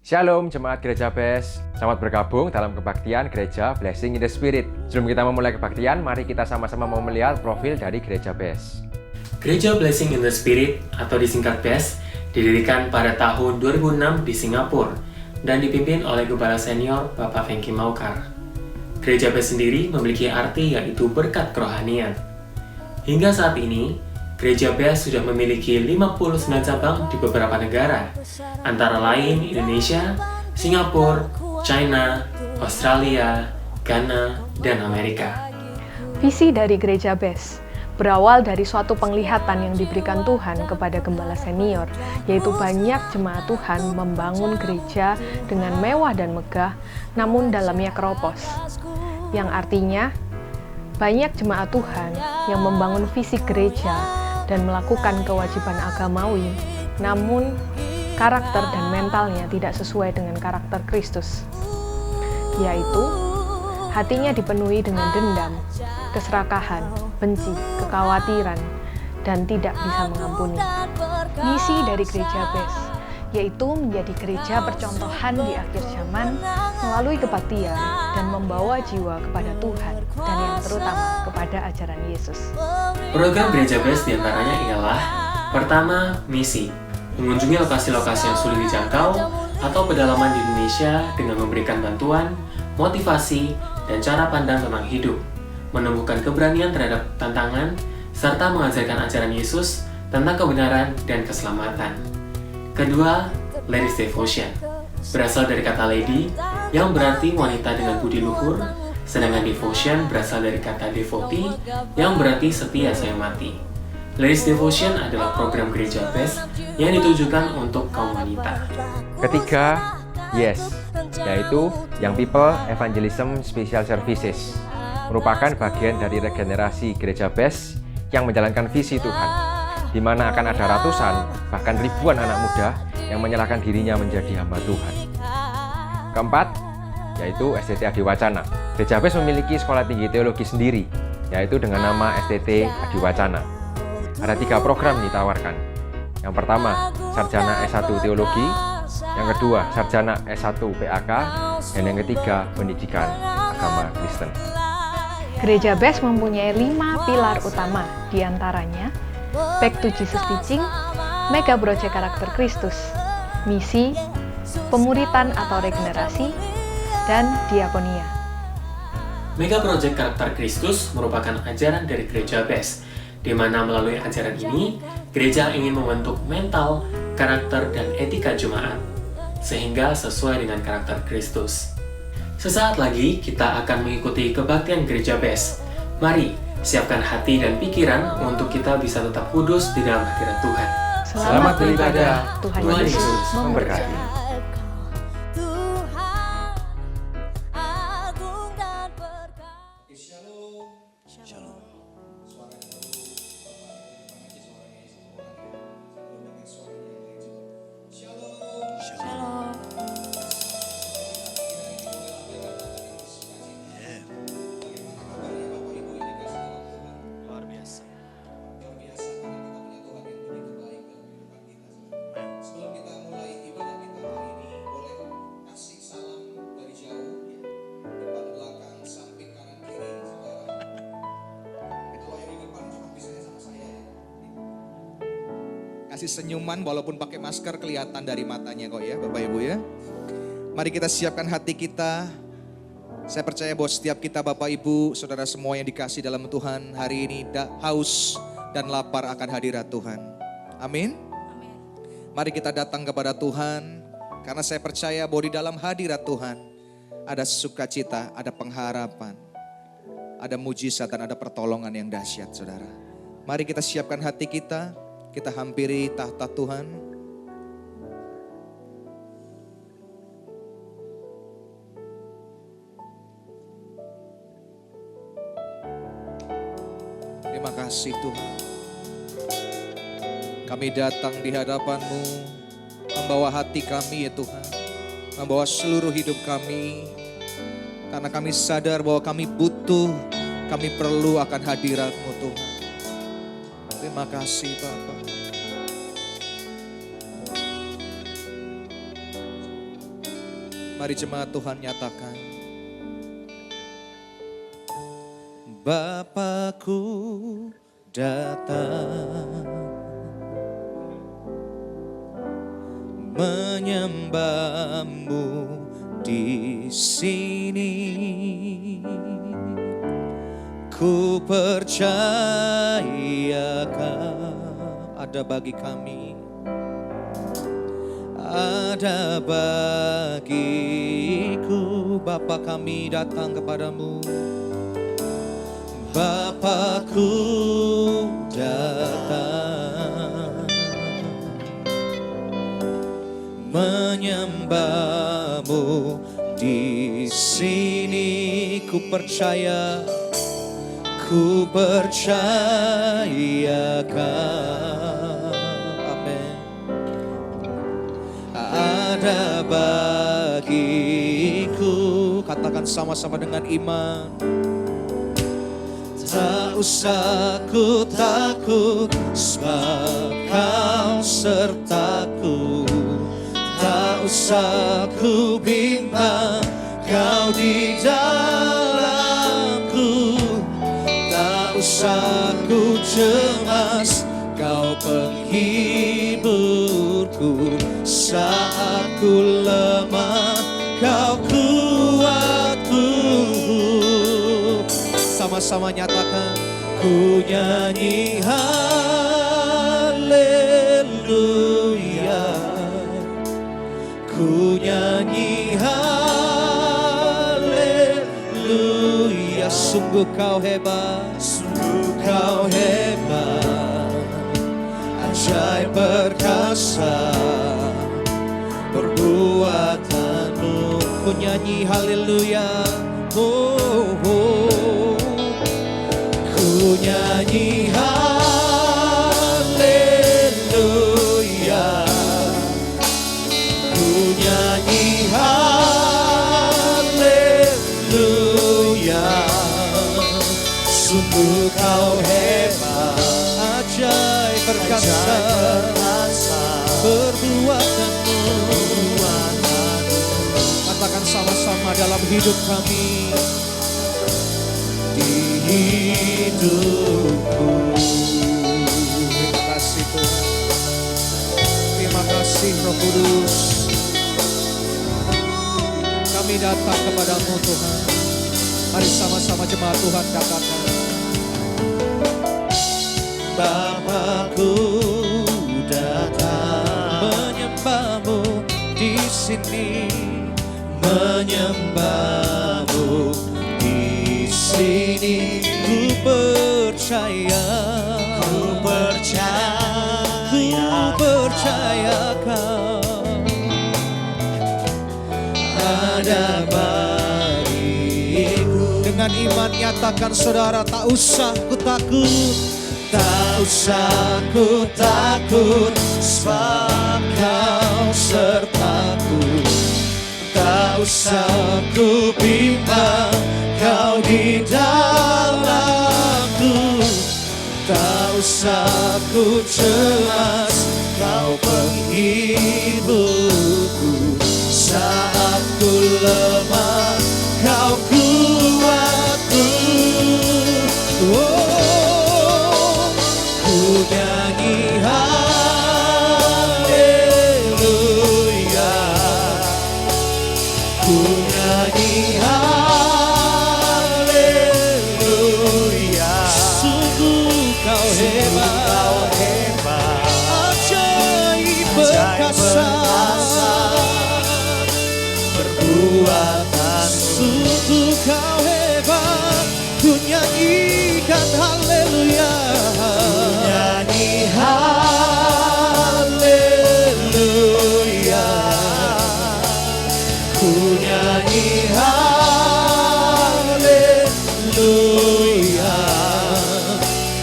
Shalom Jemaat Gereja BES, selamat bergabung dalam kebaktian Gereja Blessing in the Spirit. Sebelum kita memulai kebaktian, mari kita sama-sama mau melihat profil dari Gereja BES. Gereja Blessing in the Spirit atau disingkat BES didirikan pada tahun 2006 di Singapura dan dipimpin oleh Gembala Senior Bapak Fengki Maukar. Gereja BES sendiri memiliki arti yaitu berkat kerohanian. Hingga saat ini, Gereja BES sudah memiliki 59 cabang di beberapa negara, antara lain Indonesia, Singapura, China, Australia, Ghana, dan Amerika. Visi dari Gereja BES berawal dari suatu penglihatan yang diberikan Tuhan kepada Gembala Senior, yaitu banyak jemaat Tuhan membangun gereja dengan mewah dan megah, namun dalamnya keropos. Yang artinya, banyak jemaat Tuhan yang membangun visi gereja dan melakukan kewajiban agamawi, namun karakter dan mentalnya tidak sesuai dengan karakter Kristus, yaitu hatinya dipenuhi dengan dendam, keserakahan, benci, kekhawatiran, dan tidak bisa mengampuni. Misi dari Gereja BES yaitu menjadi gereja percontohan di akhir zaman melalui kebaktian dan membawa jiwa kepada Tuhan dan yang terutama kepada ajaran Yesus. Program Gereja BES diantaranya ialah: pertama, misi, mengunjungi lokasi-lokasi yang sulit dijangkau atau pedalaman di Indonesia dengan memberikan bantuan, motivasi, dan cara pandang tentang hidup, menumbuhkan keberanian terhadap tantangan, serta mengajarkan ajaran Yesus tentang kebenaran dan keselamatan. Kedua, Ladies Devotion, berasal dari kata lady yang berarti wanita dengan budi luhur, sedangkan devotion berasal dari kata devotee yang berarti setia sayang mati. Ladies Devotion adalah program Gereja BES yang ditujukan untuk kaum wanita. Ketiga, Yes, yaitu Young People Evangelism Special Services, merupakan bagian dari regenerasi Gereja BES yang menjalankan visi Tuhan, di mana akan ada ratusan, bahkan ribuan anak muda yang menyerahkan dirinya menjadi hamba Tuhan. Keempat, yaitu STT Adiwacana. Gereja BES memiliki sekolah tinggi teologi sendiri, yaitu dengan nama STT Adiwacana. Ada 3 program yang ditawarkan. Yang pertama, Sarjana S1 Teologi, yang kedua, Sarjana S1 PAK, dan yang ketiga, Pendidikan Agama Kristen. Gereja BES mempunyai 5 pilar utama, diantaranya Back to Jesus Teaching, Mega Project Karakter Kristus, Misi, Pemuritan atau Regenerasi, dan Diakonia. Mega Project Karakter Kristus merupakan ajaran dari Gereja BES, di mana melalui ajaran ini, gereja ingin membentuk mental, karakter, dan etika jemaat, sehingga sesuai dengan karakter Kristus. Sesaat lagi, kita akan mengikuti kebaktian Gereja BES. Mari, siapkan hati dan pikiran untuk kita bisa tetap kudus di dalam hadirat Tuhan. Selamat beribadah, Tuhan Tuhan Yesus Yesus memberkati. memberkati. Kasih senyuman walaupun pakai masker kelihatan dari matanya kok ya Bapak Ibu ya. Mari kita siapkan hati kita. Saya percaya bahwa setiap kita Bapak Ibu, saudara semua yang dikasih dalam Tuhan hari ini haus dan lapar akan hadirat Tuhan. Amin. Mari kita datang kepada Tuhan karena saya percaya bahwa di dalam hadirat Tuhan ada sukacita, ada pengharapan, ada mujizat dan ada pertolongan yang dahsyat saudara. Mari kita siapkan hati kita. Kita hampiri tahta Tuhan. Terima kasih Tuhan. Kami datang di hadapan-Mu, membawa hati kami ya Tuhan. Membawa seluruh hidup kami. Karena kami sadar bahwa kami butuh, kami perlu akan hadirat-Mu Tuhan. Terima kasih Bapak. Mari jemaat Tuhan nyatakan. Bapakku datang menyembahmu di sini. Ku percayakan ada bagi kami, ada bagiku. Bapa, kami datang kepadamu. Bapakku datang menyembahmu di sini. Ku percaya, ku percayakan. Amin. Ada bagiku, katakan sama-sama dengan iman. Tak usah ku takut, sebab Kau sertaku. Tak usah ku bimbang, Kau di dalamku. Tak usah ku cemas, Kau penghiburku. Saat ku lemah, Kau kuatku. Sama-sama nyatakan. Ku nyanyi haleluya, ku nyanyi haleluya. Sungguh Kau hebat, sungguh Kau hebat, ajaib perkasa perbuatanmu. Ku nyanyi haleluya, oh, oh. Ku nyanyi haleluya, ku nyanyi haleluya. Sungguh Kau hebat, ajaib perkasa perbuatanmu. Katakan sama-sama dalam hidup kami, di hidupku. Terima kasih Tuhan, terima kasih Roh Kudus. Kami datang kepadamu Tuhan. Mari sama-sama jemaat Tuhan katakan. Bapakku datang menyembahmu di sini, menyembahmu di sini. Ku percaya, ku percayakan ada bagiku. Dengan iman nyatakan saudara, tak usah ku takut, tak usah ku takut, sebab Kau sertaku. Tak usah ku bimbang, Kau di dalamku. Tak usah ku cemas, Kau penghiburku. Saat ku lemah, Kau kuatku. Oh, ku nyanyi haleluya, ku nyanyi haleluya. Sungguh Kau hebat, ajaib perkasa perbuatan. Sungguh Kau hebat, ku nyanyikan haleluya, ku nyanyi haleluya, ku nyanyi haleluya.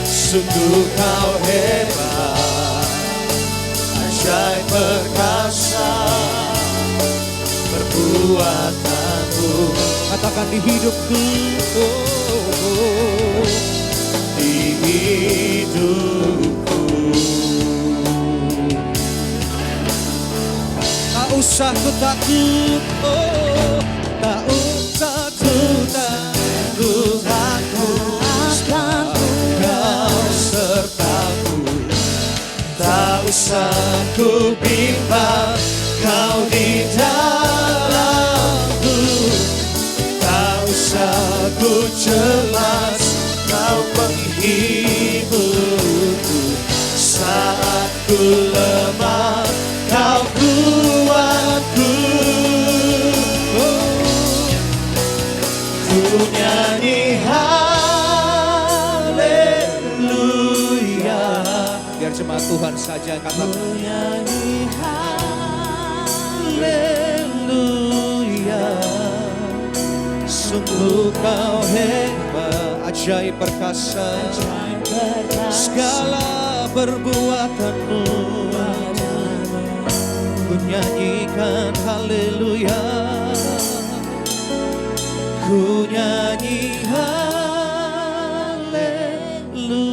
Sungguh Kau hebat, ajaib perkasa perbuatanmu. Katakan di hidupku, oh, oh, di hidupku. Tak usah ku takut, oh, tak usah ku takut, aku kau sertaku. Tak usah ku bimbang, kau di dalamku. Tak usah ku cemas, kau penghiburku. Saat ku lemah, kau kuatku. Ku nyanyi haleluya. Biar jemaat Tuhan saja katakan. Ku nyanyi haleluya. Sungguh kau hebat, ajaib perkasa, segala perbuatanmu. Ku nyanyikan haleluya. Ku nyanyi haleluya.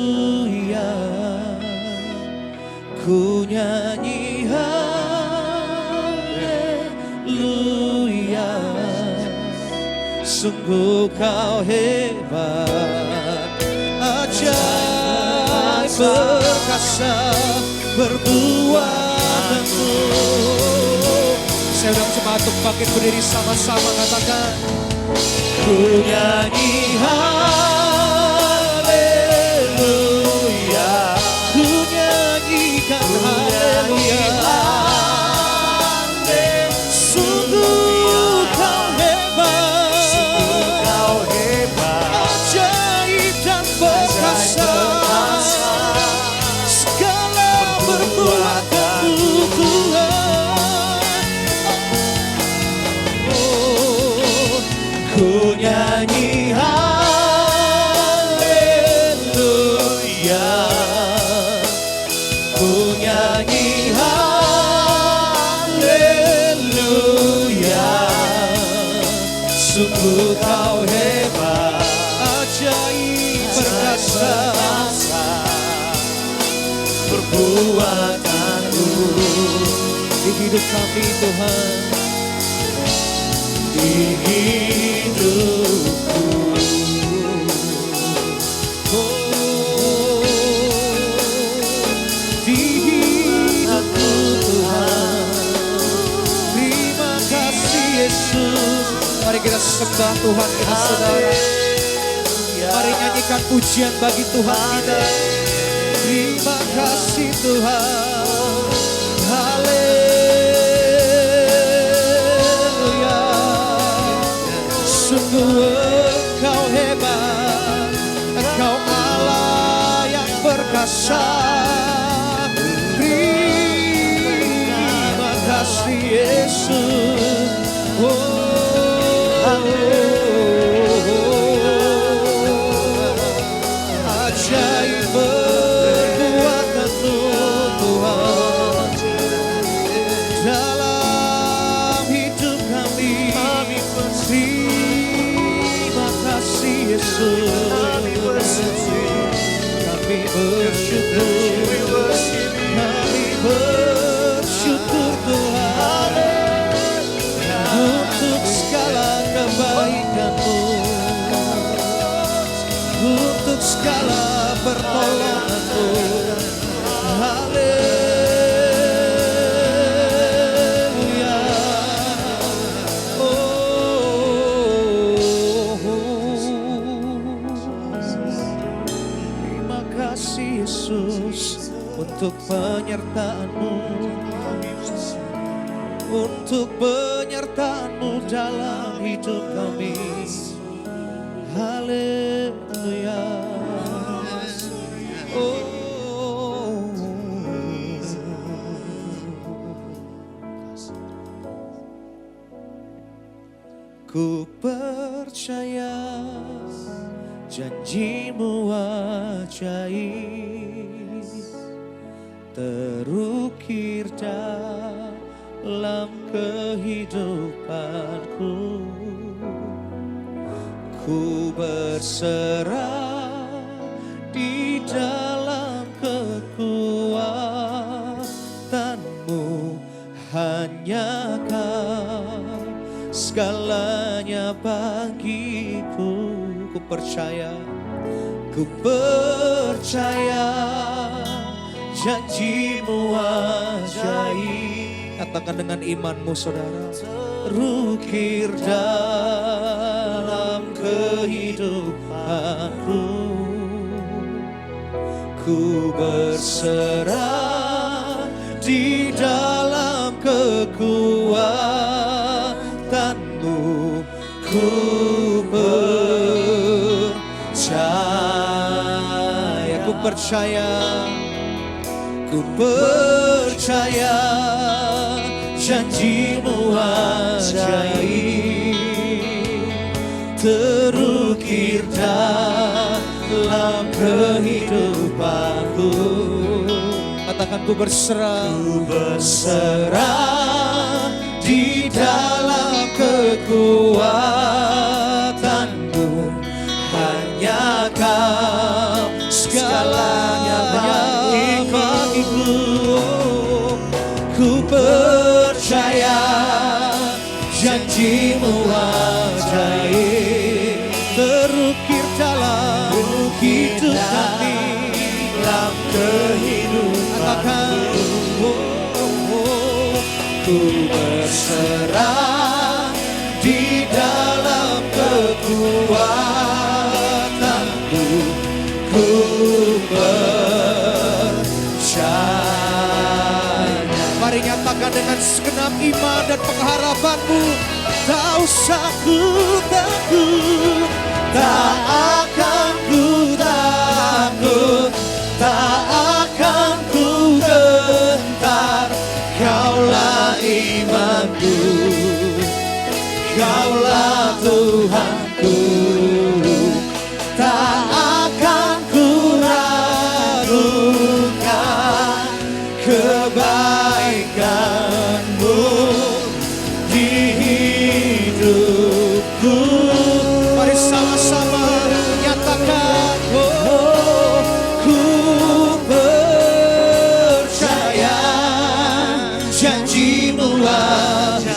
Ku nyanyi haleluya. Sungguh kau hebat, ajaib perkasa perbuatanmu. Saya undang jemaat untuk bangkit berdiri sama-sama, katakan. Ku nyanyi haleluya. Ku nyanyikan haleluya. Sungguh kau hebat, ajaib dan perkasa, segala perbuatanmu Tuhan. Ku nyanyi haleluya. Ku nyanyi haleluya. Sungguh kau hebat, ajaib perkasa perbuatanmu di hidup kami Tuhan, di hidupku. Oh, di hidupku Tuhan. Terima kasih Yesus. Mari kita sembah Tuhan kita saudara. Mari nyanyikan pujian bagi Tuhan kita. Terima kasih Tuhan. Haleluya. Sungguh Engkau hebat, Engkau Allah yang perkasa. Terima kasih Yesus. Ajaib perbuatanmu Tuhan dalam hidup kami. Terima kasih Yesus. Kami bersyukur, kami bersyukur Tuhan untuk segala kebaikan-Mu, untuk segala pertolongan-Mu. Haleluya. Terima kasih Yesus untuk penyertaan-Mu, untuk penyertaan-Mu dalam hidup kami. Haleluya. Ku percaya janji-Mu ajaib, terukir dalam kehidupanku. Ku berserah di dalam kekuatan-Mu, hanya hanya Kau segalanya bagiku. Ku percaya janji-Mu ajaib. Katakan dengan imanmu saudara. Terukir dalam kehidupanku, ku berserah di dalam kekuatan-Mu. Ku percaya janji-Mu ajaib, terukir dalam kehidupanku. Katakan ku berserah di dalam kekuatan-Mu. Hanya Kau segalanya bagiku. Ku percaya janji-Mu ajaib, terukir dalam hidup kami, dalam kehidupan. Ku berserah di dalam kekuatan-Mu. Ku percaya. Mari nyatakan dengan segenap iman dan pengharapan-Mu. Tak usah ku takut, tak akan ku takut, tak akan ku gentar. Kaulah imanku, Kaulah Tuhanku. Tak akan ku ragukan kebaikan-Mu di hidupku. Mari sama-sama nyatakan, oh, ku percaya janji-Mu ajaib,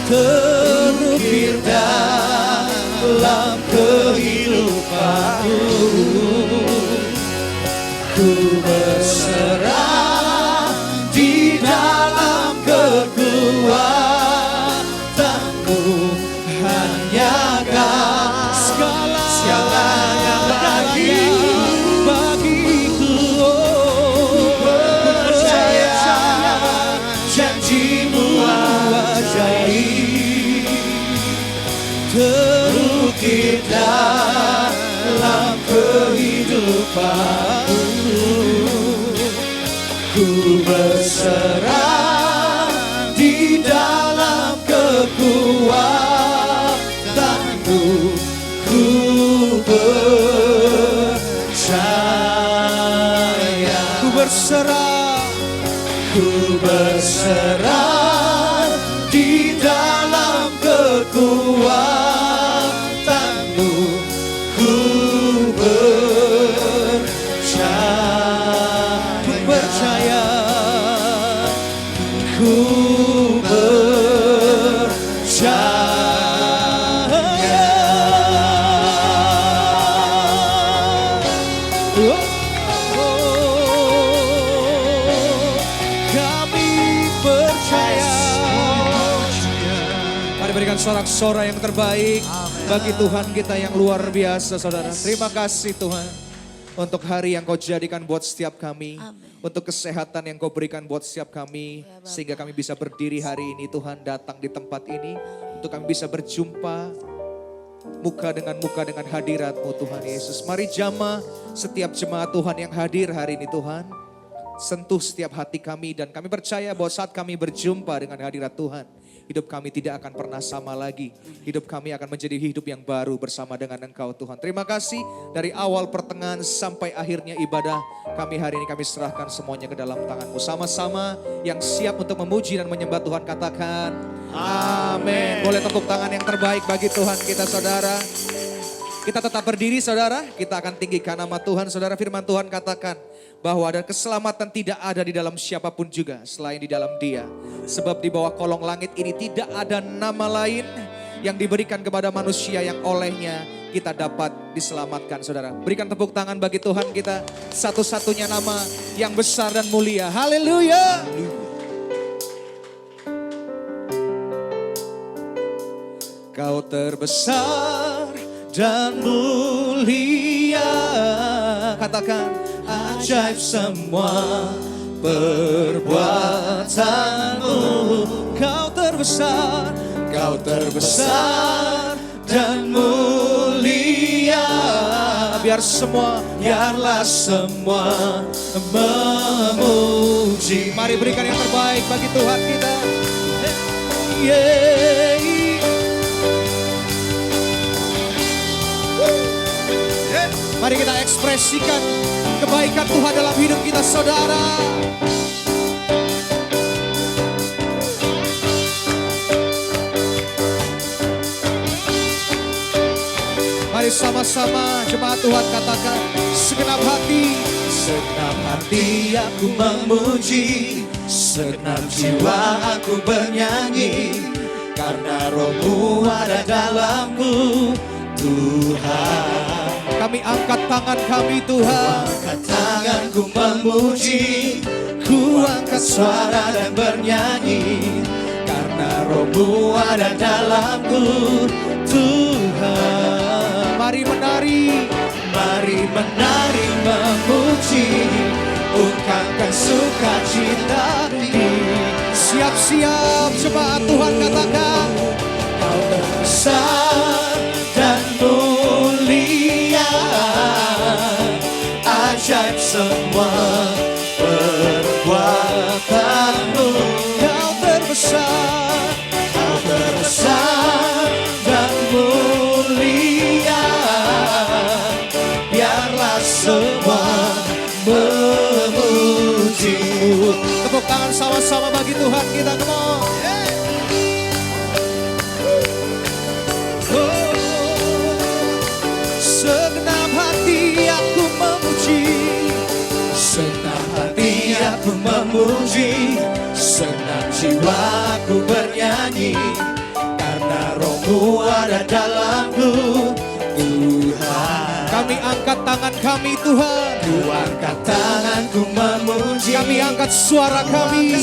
terukir dalam kehidupanku. Ku berserah di dalam kekuatan-Mu. Hanya Kau segalanya bagiku. Percaya janji-Mu ajaib, terukir dalam kehidupanku. Ku berserah di dalam kekuatan-Mu. Ku percaya. Ku berserah di dalam kekuatan-Mu. Ku percaya, ku percaya. Kami percaya. Mari berikan sorak-sorai yang terbaik bagi Tuhan kita yang luar biasa, saudara. Terima kasih Tuhan untuk hari yang Kau jadikan buat setiap kami. Untuk kesehatan yang Kau berikan buat setiap kami. Sehingga kami bisa berdiri hari ini Tuhan, datang di tempat ini. Untuk kami bisa berjumpa muka dengan hadirat-Mu Tuhan Yesus. Mari jamah setiap jemaat Tuhan yang hadir hari ini Tuhan. Sentuh setiap hati kami dan kami percaya bahwa saat kami berjumpa dengan hadirat Tuhan, hidup kami tidak akan pernah sama lagi. Hidup kami akan menjadi hidup yang baru bersama dengan Engkau Tuhan. Terima kasih dari awal pertengahan sampai akhirnya ibadah kami hari ini, kami serahkan semuanya ke dalam tangan-Mu. Sama-sama yang siap untuk memuji dan menyembah Tuhan katakan amin. Boleh tepuk tangan yang terbaik bagi Tuhan kita saudara. Kita tetap berdiri saudara, kita akan tinggikan nama Tuhan. Saudara, firman Tuhan katakan bahwa ada keselamatan tidak ada di dalam siapapun juga selain di dalam Dia. Sebab di bawah kolong langit ini tidak ada nama lain yang diberikan kepada manusia yang olehnya kita dapat diselamatkan. Saudara, berikan tepuk tangan bagi Tuhan kita, satu-satunya nama yang besar dan mulia. Haleluya. Kau terbesar dan mulia. Katakan, ajaib semua perbuatanmu. Kau terbesar dan mulia. Biarlah semua memuji. Mari berikan yang terbaik bagi Tuhan kita. Mari kita ekspresikan kebaikan Tuhan dalam hidup kita, saudara. Mari sama-sama jemaat Tuhan katakan, segenap hati aku memuji, segenap jiwa aku bernyanyi, karena Roh-Mu ada dalamku, Tuhan. Kami angkat tangan kami Tuhan, angkat tanganku memuji, ku angkat suara dan bernyanyi, karena Roh-Mu ada dalamku, Tuhan. Mari menari memuji, ungkapkan sukacita ini. Siap-siap jemaat Tuhan katakan, Kau terbesar dan mulia, ajaib semua perbuatanmu. Kau terbesar dan mulia, biarlah semua memuji-Mu. Tepuk tangan sama-sama bagi Tuhan kita, come on. Segenap hati aku memuji, segenap hati aku memuji, segenap jiwa aku bernyanyi, karena Roh-Mu ada dalamku, Tuhan. Kami angkat tangan kami Tuhan, ku angkat tanganku memuji, kami angkat suara kami,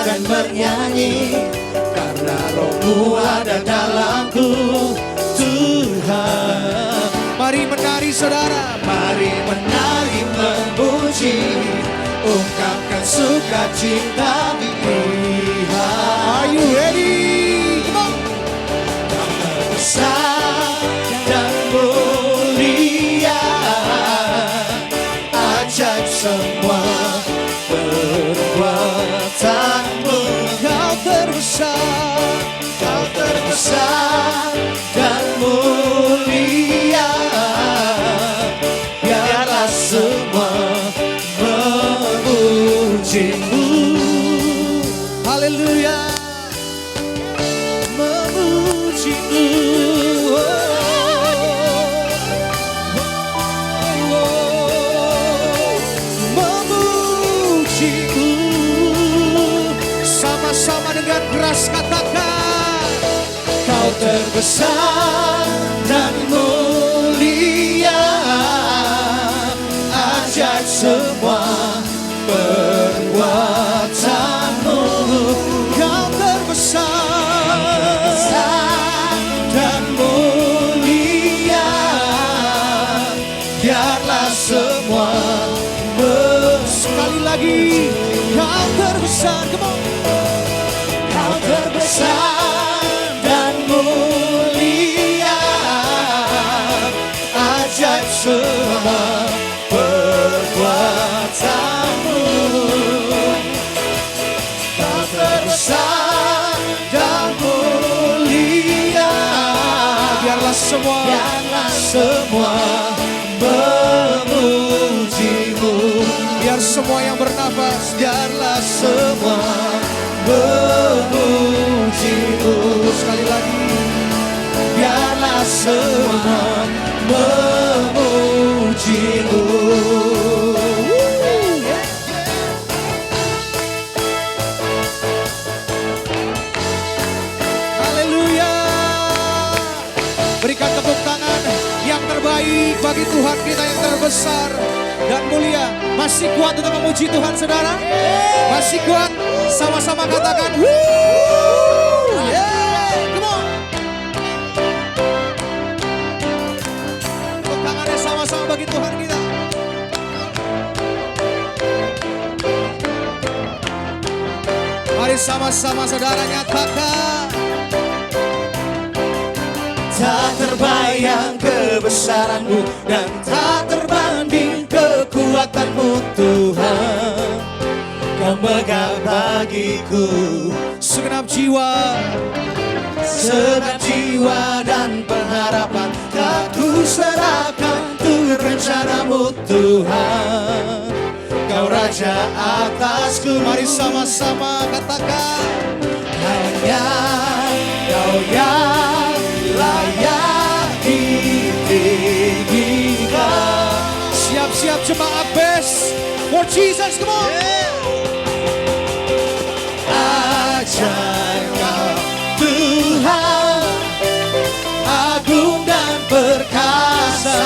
dan bernyanyi, karena Roh-Mu ada dalamku, Tuhan. Mari menari saudara, mari menari memuji, ungkapkan sukacita di Tuhan. Are you ready? Come on. Kau terbesar dan mulia, ajaib semua perbuatanmu. Kau terbesar dan mulia, biarlah semua memuji-Mu. Haleluya, memuji-Mu. Memuji-Mu. Sama-sama dengan keras katakan, Kau terbesar dan mulia, ajaib semua perbuatanmu. Kau terbesar dan mulia, biarlah semua sekali lagi. Kau terbesar, come on. Kau terbesar dan mulia, ajaib semua perbuatanmu. Kau terbesar dan mulia, biarlah semua memuji-Mu. Biar semua yang bernafas, biarlah semua memuji-Mu. Sekali lagi, biarlah semua memujimu. Haleluya. Berikan tepuk tangan yang terbaik bagi Tuhan kita yang terbesar dan mulia. Masih kuat untuk memuji Tuhan, saudara? Masih kuat? Sama-sama katakan, "Woo! Yeah! Come on!" Tepuk tangannya sama-sama bagi Tuhan kita. Mari sama-sama saudara nyatakan. Tak terbayang kebesaran-Mu dan tak terbanding kekuatan-Mu Tuhan. Kau megah bagiku segenap jiwa dan pengharapan. Tak ku serahkan untuk rencana-Mu Tuhan. Kau Raja atasku. Mari sama-sama katakan, hanya Kau yang layak ditinggikan. Siap-siap jemaat best for Jesus, come on. Ajaib Kau Tuhan, agung dan perkasa.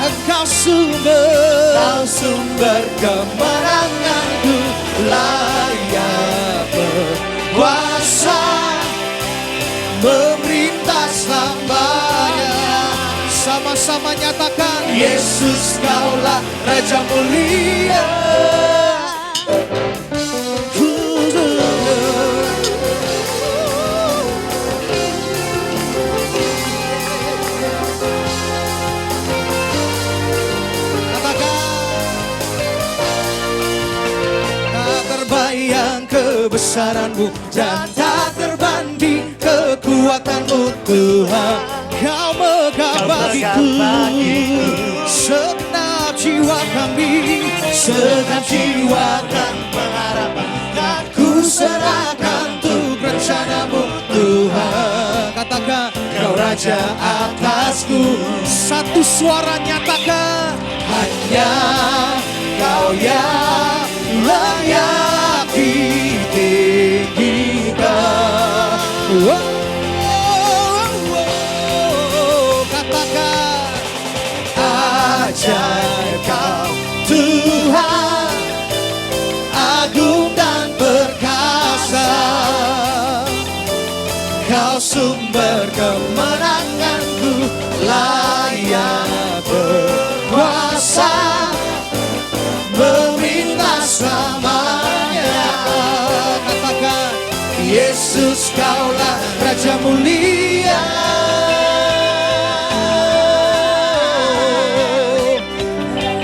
Engkau sumber kemenanganku, layak berkuasa, memerintah selamanya. Sama-sama nyatakan, Yesus Kaulah Raja mulia. Kebesaran-Mu dan tak terbanding kekuatan-Mu Tuhan. Kau megah bagiku segenap jiwa kami, segenap jiwa dan pengharapan. Dan ku serahkan untuk rencana-Mu Tuhan. Katakan, Kau Raja atasku. Satu suara nyatakan, hanya Kau yang layak ditinggikan. Katakan, ajaib Kau Tuhan, agung dan perkasa. Kau sumber kemenanganku, layak berkuasa, meminta selamanya. Katakan, Yesus Kaulah Raja mulia.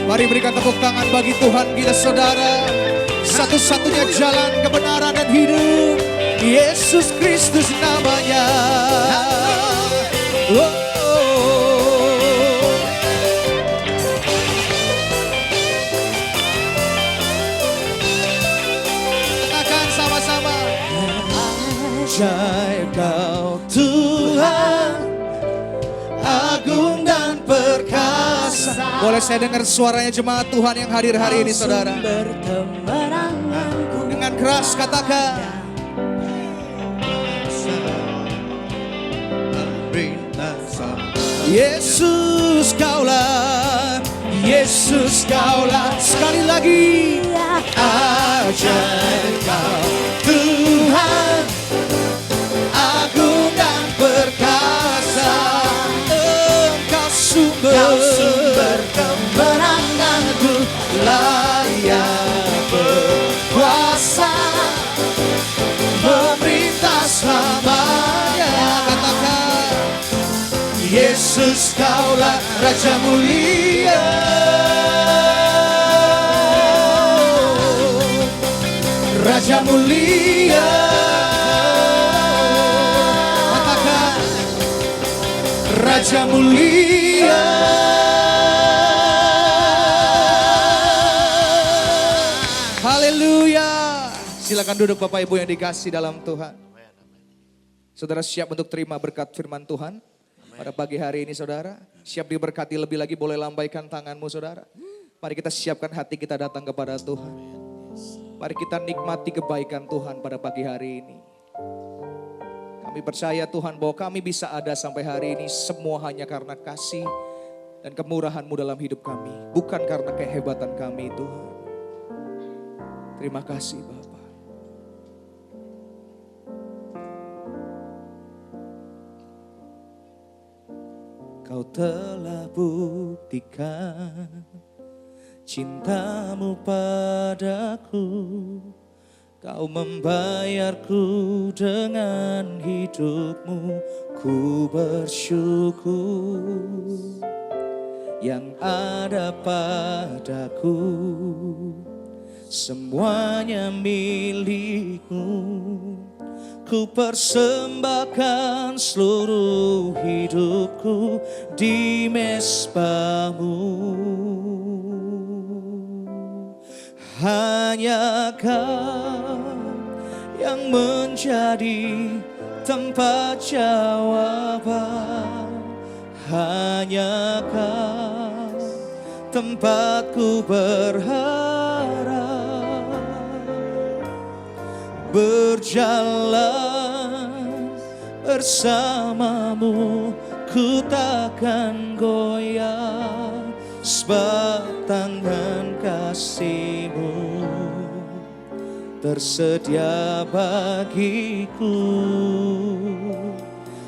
Mari berikan tepuk tangan bagi Tuhan kita, saudara. Satu-satunya jalan kebenaran dan hidup, Yesus Kristus namanya. Ajaib Kau Tuhan, agung dan perkasa. Boleh saya dengar suaranya jemaat Tuhan yang hadir hari ini, saudara? Dengan keras katakan, Yesus Kaulah, Yesus Kaulah. Sekali lagi, ajaib Kau Tuhan, agung dan perkasa. Engkau sumber kemenanganku, layak berkuasa, memerintah selamanya. Katakan, Yesus Kaulah Raja mulia. Raja mulia. Katakan, Raja mulia. Haleluya. Silakan duduk Bapak Ibu yang dikasih dalam Tuhan. Saudara siap untuk terima berkat firman Tuhan? Pada pagi hari ini saudara, siap diberkati lebih lagi, boleh lambaikan tanganmu saudara. Mari kita siapkan hati kita datang kepada Tuhan. Mari kita nikmati kebaikan Tuhan pada pagi hari ini. Kami percaya Tuhan bahwa kami bisa ada sampai hari ini semua hanya karena kasih dan kemurahan-Mu dalam hidup kami. Bukan karena kehebatan kami Tuhan. Terima kasih Bapa. Kau telah buktikan cinta-Mu padaku. Kau membayarku dengan hidup-Mu. Ku bersyukur yang ada padaku. Semuanya milik-Mu. Ku persembahkan seluruh hidupku di mezbah-Mu. Hanya Kau yang menjadi tempat jawaban. Hanya Kau tempatku berharap. Berjalan bersama-Mu, ku takkan goyah, sebab tangan kasih-Mu tersedia bagiku.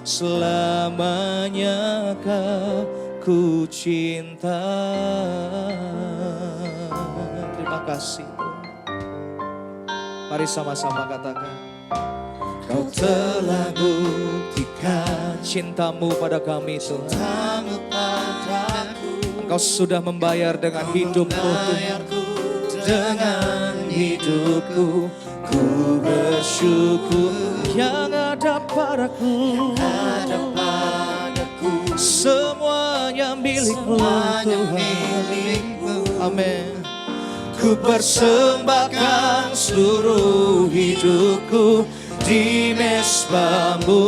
Selamanya Kau ku cinta. Terima kasih. Mari sama-sama katakan. Kau telah buktikan cinta-Mu pada kami Tuhan. Engkau sudah membayar dengan hidupmu Tuhan. Dengan hidupku ku bersyukur yang ada padaku. Semuanya milik-Mu Tuhan. Amin. Ku persembahkan seluruh hidupku di mezbah-Mu.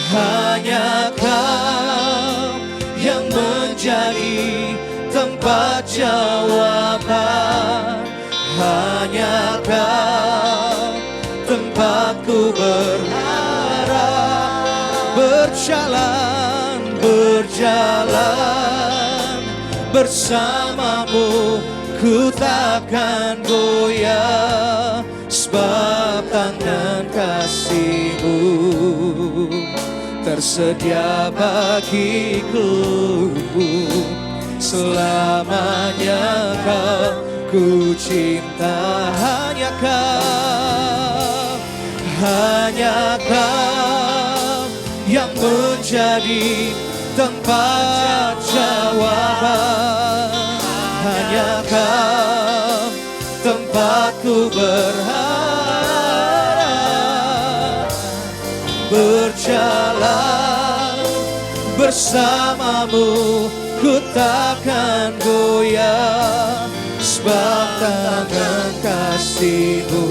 Hanya Kau yang menjadi tempat jawaban. Hanya Kau tempatku berharap. Berjalan bersama-Mu, ku takkan goyah, sebab tangan kasih-Mu tersedia bagiku. Selamanya Kau ku cinta. Hanya Kau yang menjadi tempat jawaban. Hanya Kau tempatku berharap. Berjalan bersama-Mu, ku takkan goyah, sebab tangan kasih-Mu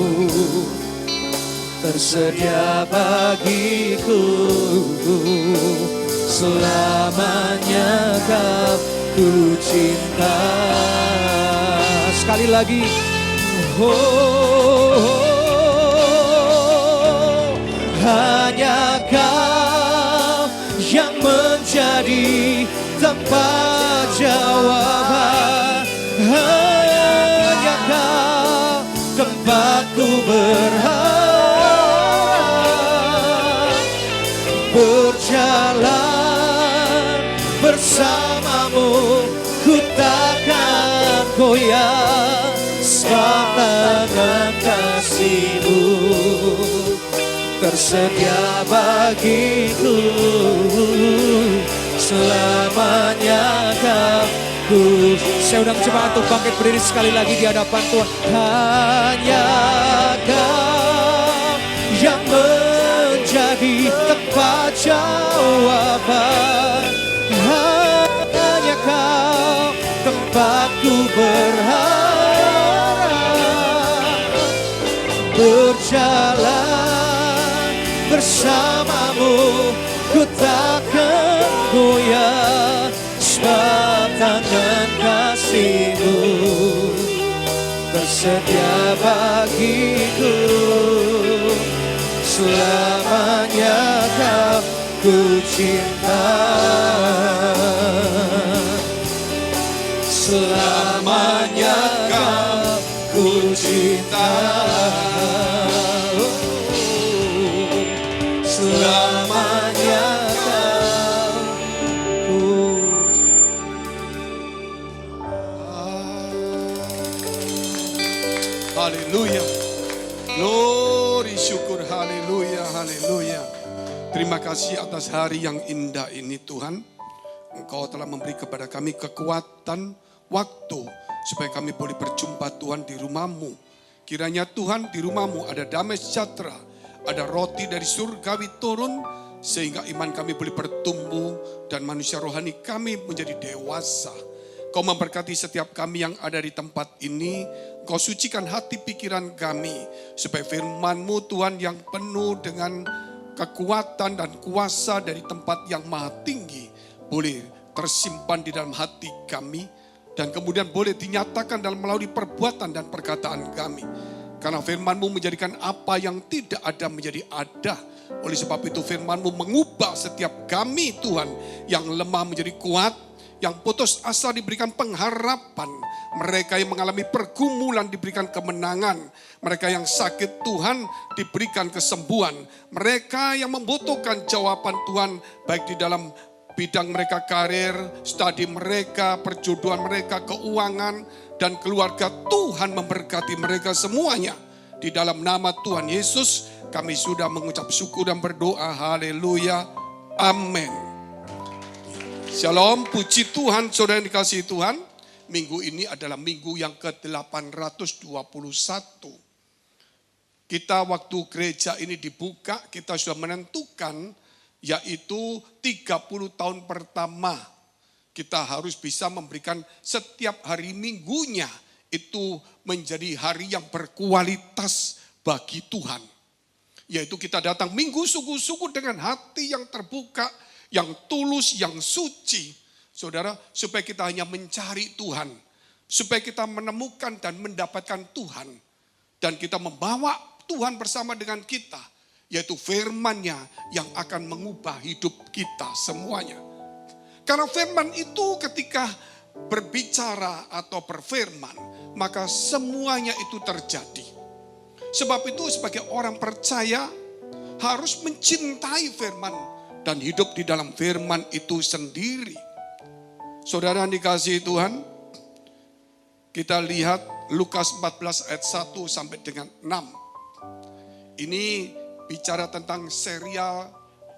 tersedia bagiku. Selamanya Kau ku cinta. Sekali lagi. Hanya Kau yang menjadi tempat jawaban. Hanya Kau tempatku berharap. Berjalan bersama-Mu, ku takkan goyah, sebab tangan kasih-Mu tersedia bagiku. Selamanya Kau ku. Saya undang jemaat untuk bangkit berdiri sekali lagi di hadapan Tuhan. Hanya Kau yang menjadi tempat jawaban. Hanya Kau tempatku berharap. Berjalan bersamamu ku takkan goyah, sebab tangan kasih-Mu tersedia bagiku. Selamanya Kau ku cinta, selamanya Kau ku cinta, selamanya Kau ku cinta. Haleluya. Glory, syukur, haleluya, haleluya. Terima kasih atas hari yang indah ini Tuhan. Engkau telah memberi kepada kami kekuatan, waktu, supaya kami boleh berjumpa Tuhan di rumah-Mu. Kiranya Tuhan di rumah-Mu ada damai sejahtera, ada roti dari surgawi turun, sehingga iman kami boleh bertumbuh dan manusia rohani kami menjadi dewasa. Kau memberkati setiap kami yang ada di tempat ini. Kau sucikan hati pikiran kami, supaya firman-Mu Tuhan yang penuh dengan kekuatan dan kuasa dari tempat yang maha tinggi boleh tersimpan di dalam hati kami, dan kemudian boleh dinyatakan dalam melalui perbuatan dan perkataan kami. Karena firman-Mu menjadikan apa yang tidak ada menjadi ada. Oleh sebab itu firman-Mu mengubah setiap kami Tuhan yang lemah menjadi kuat, yang putus asa diberikan pengharapan, mereka yang mengalami pergumulan diberikan kemenangan, mereka yang sakit Tuhan diberikan kesembuhan, mereka yang membutuhkan jawaban Tuhan baik di dalam bidang mereka karir, studi mereka, perjodohan mereka, keuangan, dan keluarga. Tuhan memberkati mereka semuanya. Di dalam nama Tuhan Yesus kami sudah mengucap syukur dan berdoa. Haleluya. Amin. Shalom, puji Tuhan, saudara yang dikasihi Tuhan. Minggu ini adalah minggu yang ke-821. Kita waktu gereja ini dibuka, kita sudah menentukan yaitu 30 tahun pertama. Kita harus bisa memberikan setiap hari minggunya itu menjadi hari yang berkualitas bagi Tuhan. Yaitu kita datang minggu sungguh-sungguh dengan hati yang terbuka, yang tulus, yang suci. Saudara, supaya kita hanya mencari Tuhan. Supaya kita menemukan dan mendapatkan Tuhan. Dan kita membawa Tuhan bersama dengan kita. Yaitu firman-Nya yang akan mengubah hidup kita semuanya. Karena firman itu ketika berbicara atau berfirman, maka semuanya itu terjadi. Sebab itu sebagai orang percaya harus mencintai firman dan hidup di dalam firman itu sendiri. Saudara yang dikasihi Tuhan, kita lihat Lukas 14 ayat 1 sampai dengan 6. Ini bicara tentang serial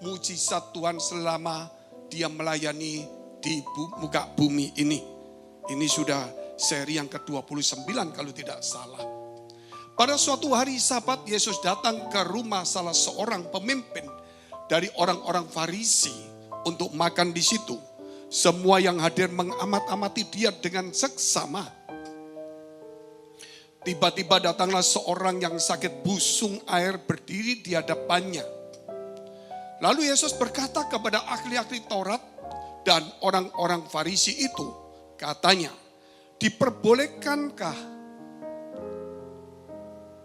mujizat Tuhan selama Dia melayani di muka bumi ini. Ini sudah seri yang ke-29 kalau tidak salah. Pada suatu hari Sabat, Yesus datang ke rumah salah seorang pemimpin dari orang-orang Farisi untuk makan di situ. Semua yang hadir mengamat-amati dia dengan seksama. Tiba-tiba datanglah seorang yang sakit busung air berdiri di hadapannya. Lalu Yesus berkata kepada ahli-ahli Taurat dan orang-orang Farisi itu, katanya, diperbolehkankah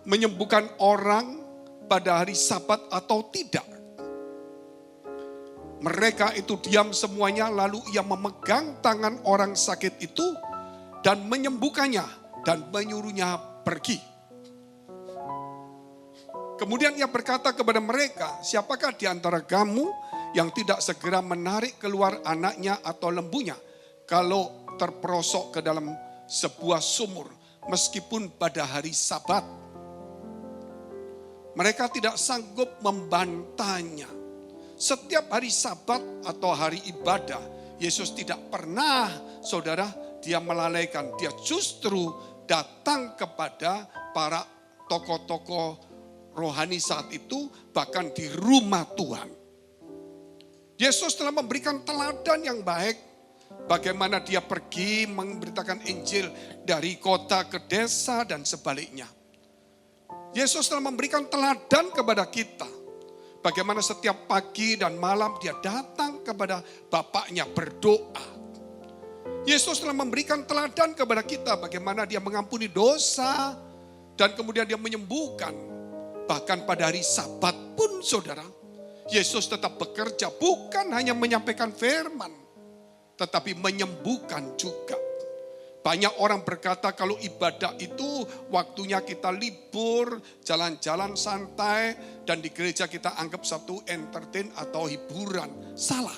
menyembuhkan orang pada hari Sabat atau tidak? Mereka itu diam semuanya, lalu ia memegang tangan orang sakit itu dan menyembuhkannya dan menyuruhnya pergi. Kemudian ia berkata kepada mereka, siapakah di antara kamu yang tidak segera menarik keluar anaknya atau lembunya kalau terperosok ke dalam sebuah sumur meskipun pada hari Sabat? Mereka tidak sanggup membantahnya. Setiap hari Sabat atau hari ibadah, Yesus tidak pernah, saudara, dia melalaikan. Dia justru datang kepada para tokoh-tokoh rohani saat itu, bahkan di rumah Tuhan. Yesus telah memberikan teladan yang baik, bagaimana dia pergi memberitakan Injil dari kota ke desa dan sebaliknya. Yesus telah memberikan teladan kepada kita, Bagaimana setiap pagi dan malam dia datang kepada Bapaknya berdoa. Yesus telah memberikan teladan kepada kita bagaimana dia mengampuni dosa dan kemudian dia menyembuhkan. Bahkan pada hari Sabat pun saudara, Yesus tetap bekerja bukan hanya menyampaikan firman, tetapi menyembuhkan juga. Banyak orang berkata kalau ibadah itu waktunya kita libur, jalan-jalan santai, dan di gereja kita anggap satu entertain atau hiburan. Salah.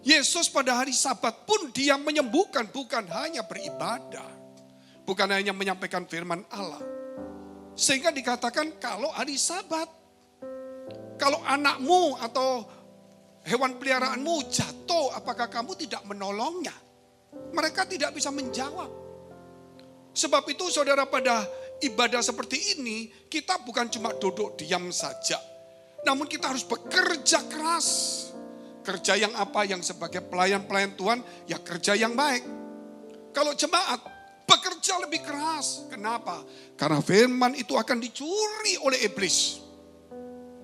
Yesus pada hari Sabat pun dia menyembuhkan, bukan hanya beribadah. Bukan hanya menyampaikan firman Allah. Sehingga dikatakan kalau hari Sabat, kalau anakmu atau hewan peliharaanmu jatuh, apakah kamu tidak menolongnya? Mereka tidak bisa menjawab. Sebab itu saudara, pada ibadah seperti ini kita bukan cuma duduk diam saja. Namun kita harus bekerja keras. Kerja yang apa? Yang sebagai pelayan-pelayan Tuhan, ya kerja yang baik. Kalau jemaat, bekerja lebih keras. Kenapa? Karena firman itu akan dicuri oleh iblis.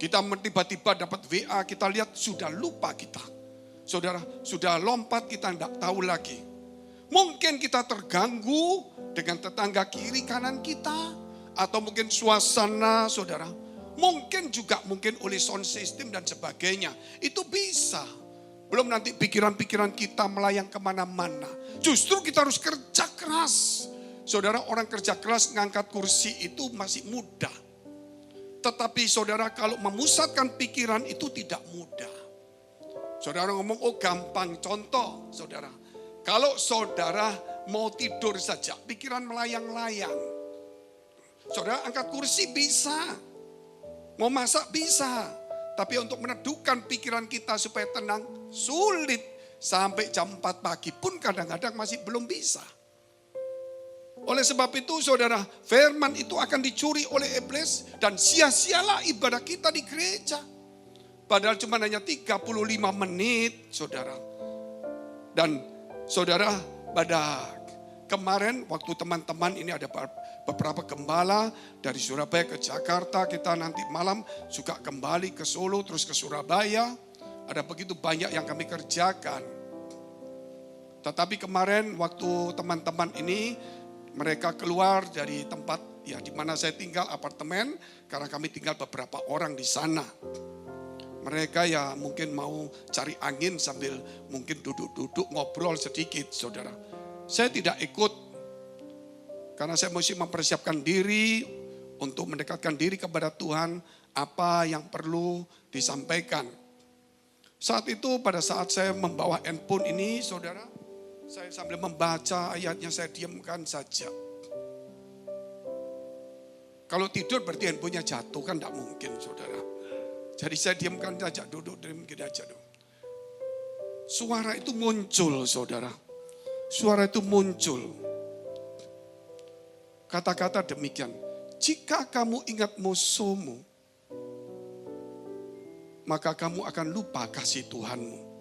Kita tiba-tiba dapat WA, kita lihat sudah lupa kita. Saudara, sudah lompat kita tidak tahu lagi. Mungkin kita terganggu dengan tetangga kiri kanan kita. Atau mungkin suasana saudara. Mungkin juga oleh sound system dan sebagainya. Itu bisa. Belum nanti pikiran-pikiran kita melayang kemana-mana. Justru kita harus kerja keras. Saudara, orang kerja keras ngangkat kursi itu masih mudah. Tetapi saudara, kalau memusatkan pikiran itu tidak mudah. Saudara ngomong, oh gampang. Contoh saudara. Kalau saudara mau tidur saja, pikiran melayang-layang. Saudara angkat kursi bisa. Mau masak bisa. Tapi untuk meneduhkan pikiran kita supaya tenang, sulit. Sampai jam 4 pagi pun kadang-kadang masih belum bisa. Oleh sebab itu saudara, firman itu akan dicuri oleh iblis. Dan sia-sialah ibadah kita di gereja. Padahal cuma hanya 35 menit saudara. Dan saudara, pada kemarin waktu teman-teman ini ada beberapa gembala dari Surabaya ke Jakarta. Kita nanti malam juga kembali ke Solo terus ke Surabaya. Ada begitu banyak yang kami kerjakan. Tetapi kemarin waktu teman-teman ini mereka keluar dari tempat ya di mana saya tinggal, apartemen, karena kami tinggal beberapa orang di sana. Mereka ya mungkin mau cari angin sambil mungkin duduk-duduk ngobrol sedikit saudara. Saya tidak ikut karena saya mesti mempersiapkan diri untuk mendekatkan diri kepada Tuhan, apa yang perlu disampaikan. Saat itu pada saat saya membawa handphone ini saudara, saya sambil membaca ayatnya saya diamkan saja. Kalau tidur berarti handphonenya jatuh kan tidak mungkin saudara. Jadi saya diamkan saja, duduk diamkan aja. Suara itu muncul saudara. Suara itu muncul. Kata-kata demikian. Jika kamu ingat musuhmu, maka kamu akan lupa kasih Tuhanmu.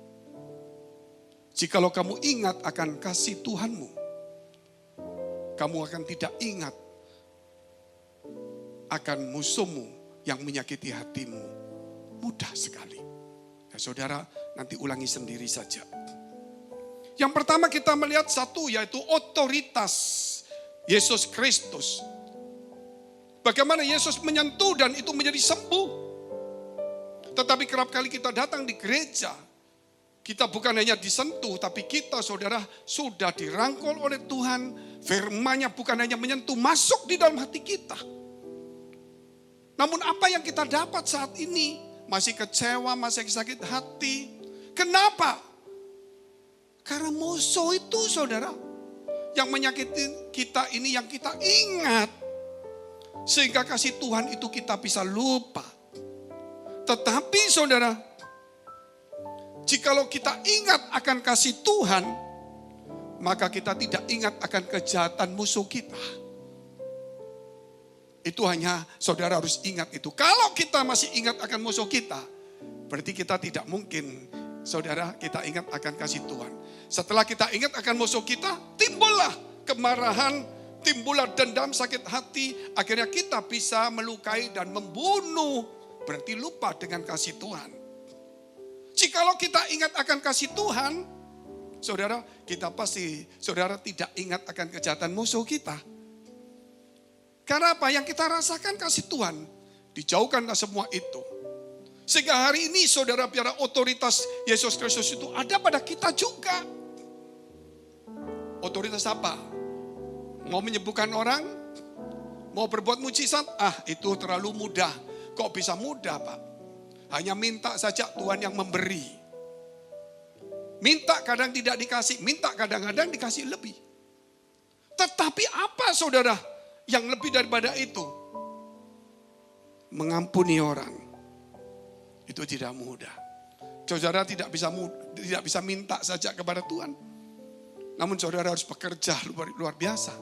Jikalau kamu ingat akan kasih Tuhanmu, kamu akan tidak ingat akan musuhmu yang menyakiti hatimu. Mudah sekali. Ya, saudara nanti ulangi sendiri saja. Yang pertama kita melihat satu yaitu otoritas Yesus Kristus. Bagaimana Yesus menyentuh dan itu menjadi sembuh. Tetapi kerap kali kita datang di gereja, kita bukan hanya disentuh, tapi kita saudara sudah dirangkul oleh Tuhan. Firman-Nya bukan hanya menyentuh, masuk di dalam hati kita. Namun apa yang kita dapat saat ini? Masih kecewa, masih sakit hati. Kenapa? Karena musuh itu saudara, yang menyakiti kita ini yang kita ingat. Sehingga kasih Tuhan itu kita bisa lupa. Tetapi saudara, jikalau kita ingat akan kasih Tuhan, maka kita tidak ingat akan kejahatan musuh kita. Itu hanya saudara harus ingat itu. Kalau kita masih ingat akan musuh kita, berarti kita tidak mungkin saudara kita ingat akan kasih Tuhan. Setelah kita ingat akan musuh kita, timbullah kemarahan, timbullah dendam, sakit hati. Akhirnya kita bisa melukai dan membunuh berarti lupa dengan kasih Tuhan. Jikalau kita ingat akan kasih Tuhan, saudara, saudara tidak ingat akan kejahatan musuh kita. Karena apa? Yang kita rasakan kasih Tuhan, dijauhkanlah semua itu. Sehingga hari ini saudara, biar otoritas Yesus Kristus itu ada pada kita juga. Otoritas apa? Mau menyembuhkan orang? Mau berbuat mujizat? Itu terlalu mudah. Kok bisa mudah, Pak? Hanya minta saja, Tuhan yang memberi. Minta kadang tidak dikasih, minta kadang-kadang dikasih lebih. Tetapi apa saudara yang lebih daripada itu? Mengampuni orang. Itu tidak mudah. Saudara tidak bisa minta saja kepada Tuhan. Namun saudara harus bekerja luar biasa.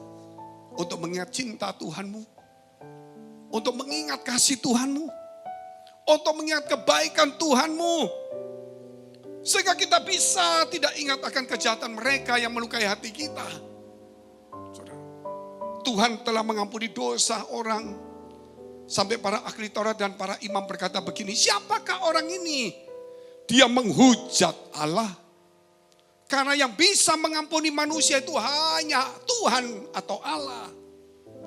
Untuk mengingat cinta Tuhanmu. Untuk mengingat kasih Tuhanmu. Untuk mengingat kebaikan Tuhanmu. Sehingga kita bisa tidak ingat akan kejahatan mereka yang melukai hati kita. Saudara, Tuhan telah mengampuni dosa orang. Sampai para ahli Taurat dan para imam berkata begini, siapakah orang ini? Dia menghujat Allah. Karena yang bisa mengampuni manusia itu hanya Tuhan atau Allah.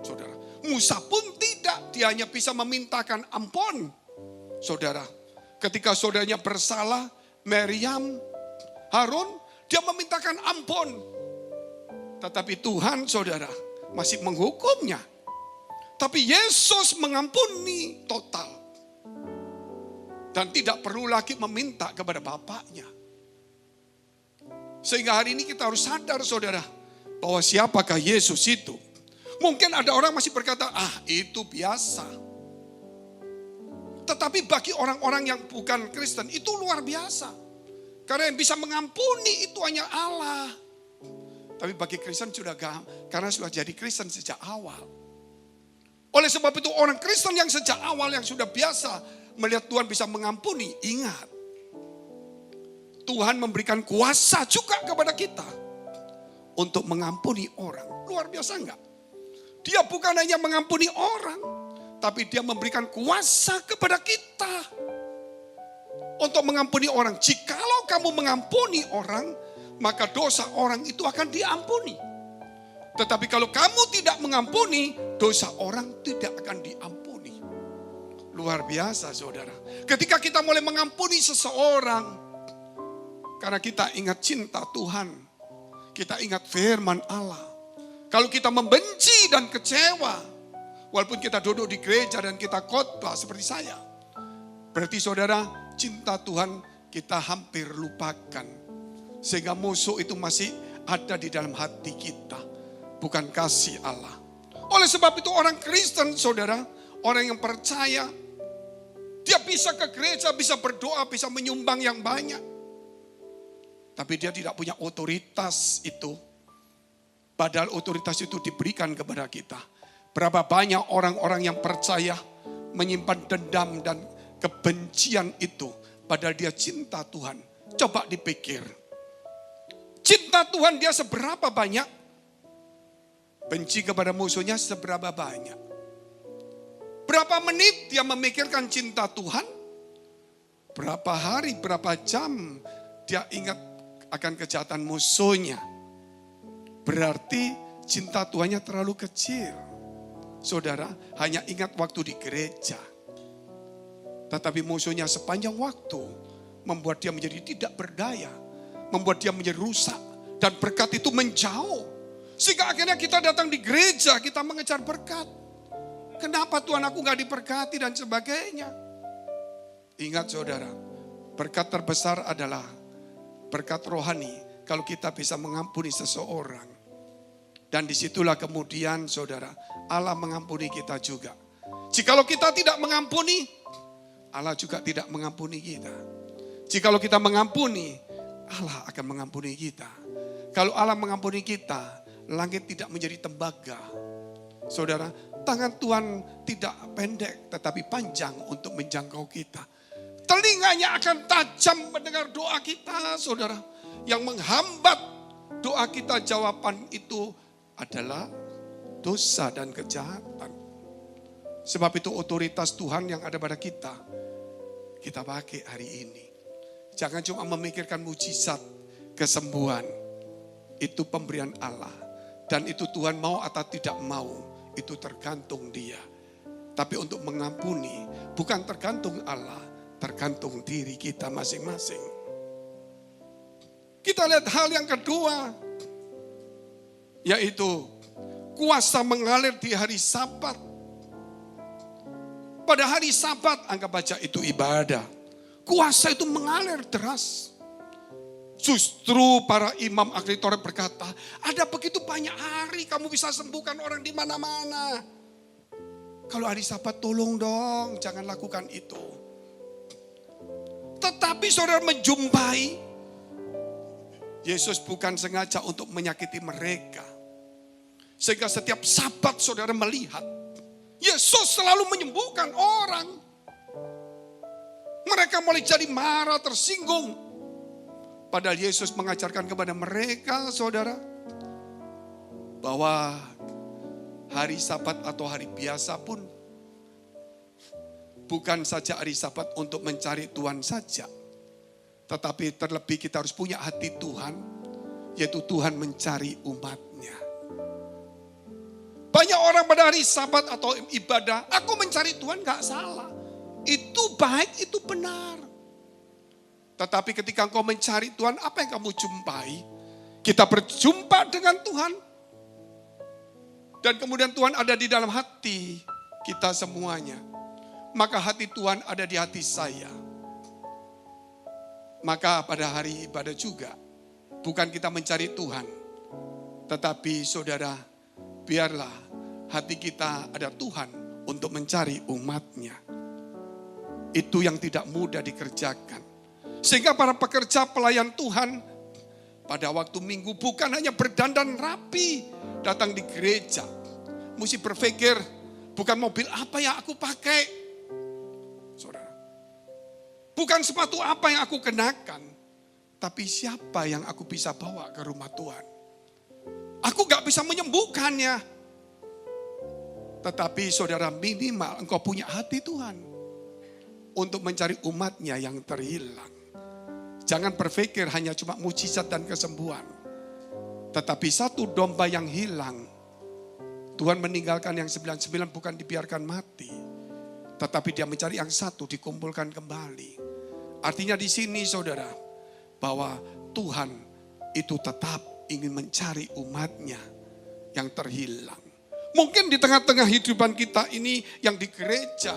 Saudara, Musa pun tidak, dia hanya bisa memintakan ampun. Saudara, ketika saudaranya bersalah, Maryam, Harun, dia memintakan ampun. Tetapi Tuhan, saudara, masih menghukumnya. Tapi Yesus mengampuni total. Dan tidak perlu lagi meminta kepada Bapaknya. Sehingga hari ini kita harus sadar saudara. Bahwa siapakah Yesus itu. Mungkin ada orang masih berkata, itu biasa. Tetapi bagi orang-orang yang bukan Kristen itu luar biasa. Karena yang bisa mengampuni itu hanya Allah. Tapi bagi Kristen sudah karena sudah jadi Kristen sejak awal. Oleh sebab itu orang Kristen yang sejak awal yang sudah biasa melihat Tuhan bisa mengampuni, ingat. Tuhan memberikan kuasa juga kepada kita untuk mengampuni orang. Luar biasa enggak? Dia bukan hanya mengampuni orang, tapi dia memberikan kuasa kepada kita untuk mengampuni orang. Jikalau kamu mengampuni orang, maka dosa orang itu akan diampuni. Tetapi kalau kamu tidak mengampuni, dosa orang tidak akan diampuni. Luar biasa saudara. Ketika kita mulai mengampuni seseorang, karena kita ingat cinta Tuhan, kita ingat firman Allah. Kalau kita membenci dan kecewa, walaupun kita duduk di gereja dan kita khotbah seperti saya, berarti saudara, cinta Tuhan kita hampir lupakan. Sehingga musuh itu masih ada di dalam hati kita. Bukan kasih Allah. Oleh sebab itu orang Kristen saudara, orang yang percaya, dia bisa ke gereja, bisa berdoa, bisa menyumbang yang banyak. Tapi dia tidak punya otoritas itu. Padahal otoritas itu diberikan kepada kita. Berapa banyak orang-orang yang percaya menyimpan dendam dan kebencian itu. Padahal dia cinta Tuhan. Coba dipikir. Cinta Tuhan dia seberapa banyak? Benci kepada musuhnya seberapa banyak? Berapa menit dia memikirkan cinta Tuhan? Berapa hari, berapa jam dia ingat akan kejahatan musuhnya? Berarti cinta Tuhannya terlalu kecil. Saudara, hanya ingat waktu di gereja. Tetapi musuhnya sepanjang waktu membuat dia menjadi tidak berdaya. Membuat dia menjadi rusak. Dan berkat itu menjauh. Sehingga akhirnya kita datang di gereja, kita mengejar berkat. Kenapa Tuhan aku gak diberkati dan sebagainya. Ingat saudara, berkat terbesar adalah berkat rohani. Kalau kita bisa mengampuni seseorang. Dan disitulah kemudian saudara, Allah mengampuni kita juga. Jikalau kita tidak mengampuni, Allah juga tidak mengampuni kita. Jikalau kita mengampuni, Allah akan mengampuni kita. Kalau Allah mengampuni kita, langit tidak menjadi tembaga. Saudara, tangan Tuhan tidak pendek tetapi panjang untuk menjangkau kita. Telinganya akan tajam mendengar doa kita, saudara. Yang menghambat doa kita, jawaban itu adalah dosa dan kejahatan. Sebab itu otoritas Tuhan yang ada pada kita pakai hari ini. Jangan cuma memikirkan mujizat, kesembuhan. Itu pemberian Allah. Dan itu Tuhan mau atau tidak mau, itu tergantung Dia. Tapi untuk mengampuni, bukan tergantung Allah, tergantung diri kita masing-masing. Kita lihat hal yang kedua, yaitu kuasa mengalir di hari Sabat. Pada hari Sabat, anggap aja itu ibadah. Kuasa itu mengalir deras. Justru para imam ahli Taurat berkata, ada begitu banyak hari kamu bisa sembuhkan orang di mana-mana. Kalau hari Sabat tolong dong, jangan lakukan itu. Tetapi saudara menjumpai, Yesus bukan sengaja untuk menyakiti mereka. Sehingga setiap Sabat saudara melihat, Yesus selalu menyembuhkan orang. Mereka mulai jadi marah, tersinggung. Padahal Yesus mengajarkan kepada mereka, saudara, bahwa hari Sabat atau hari biasa pun bukan saja hari Sabat untuk mencari Tuhan saja. Tetapi terlebih kita harus punya hati Tuhan, yaitu Tuhan mencari umatnya. Banyak orang pada hari Sabat atau ibadah, aku mencari Tuhan gak salah. Itu baik, itu benar. Tetapi ketika engkau mencari Tuhan, apa yang kamu jumpai? Kita berjumpa dengan Tuhan. Dan kemudian Tuhan ada di dalam hati kita semuanya. Maka hati Tuhan ada di hati saya. Maka pada hari ibadah juga, bukan kita mencari Tuhan. Tetapi saudara, biarlah hati kita ada Tuhan untuk mencari umatnya. Itu yang tidak mudah dikerjakan. Sehingga para pekerja pelayan Tuhan pada waktu Minggu bukan hanya berdandan rapi datang di gereja. Mesti berpikir, bukan mobil apa yang aku pakai. Saudara. Bukan sepatu apa yang aku kenakan. Tapi siapa yang aku bisa bawa ke rumah Tuhan. Aku gak bisa menyembuhkannya. Tetapi saudara, minimal engkau punya hati Tuhan. Untuk mencari umatnya yang terhilang. Jangan berpikir hanya cuma mujizat dan kesembuhan. Tetapi satu domba yang hilang. Tuhan meninggalkan yang 99 bukan dibiarkan mati. Tetapi dia mencari yang satu dikumpulkan kembali. Artinya di sini saudara. Bahwa Tuhan itu tetap ingin mencari umatnya yang terhilang. Mungkin di tengah-tengah hidupan kita ini yang di gereja.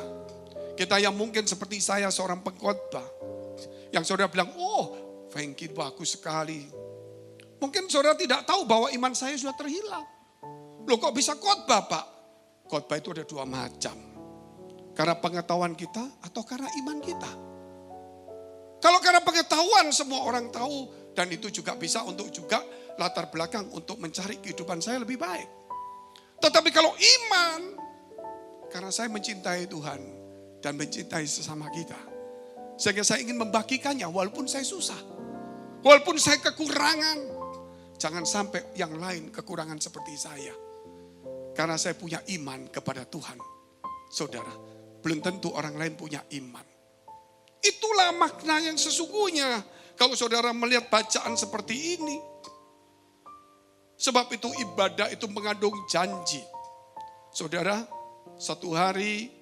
Kita yang mungkin seperti saya seorang pengkhotbah. Yang saudara bilang, oh Frankie bagus sekali. Mungkin saudara tidak tahu bahwa iman saya sudah terhilang. Loh kok bisa khotbah Pak? Khotbah itu ada dua macam. Karena pengetahuan kita atau karena iman kita. Kalau karena pengetahuan semua orang tahu. Dan itu juga bisa untuk juga latar belakang untuk mencari kehidupan saya lebih baik. Tetapi kalau iman, karena saya mencintai Tuhan dan mencintai sesama kita. Sehingga saya ingin membagikannya walaupun saya susah. Walaupun saya kekurangan. Jangan sampai yang lain kekurangan seperti saya. Karena saya punya iman kepada Tuhan. Saudara, belum tentu orang lain punya iman. Itulah makna yang sesungguhnya. Kalau saudara melihat bacaan seperti ini. Sebab itu ibadah itu mengandung janji. Saudara, satu hari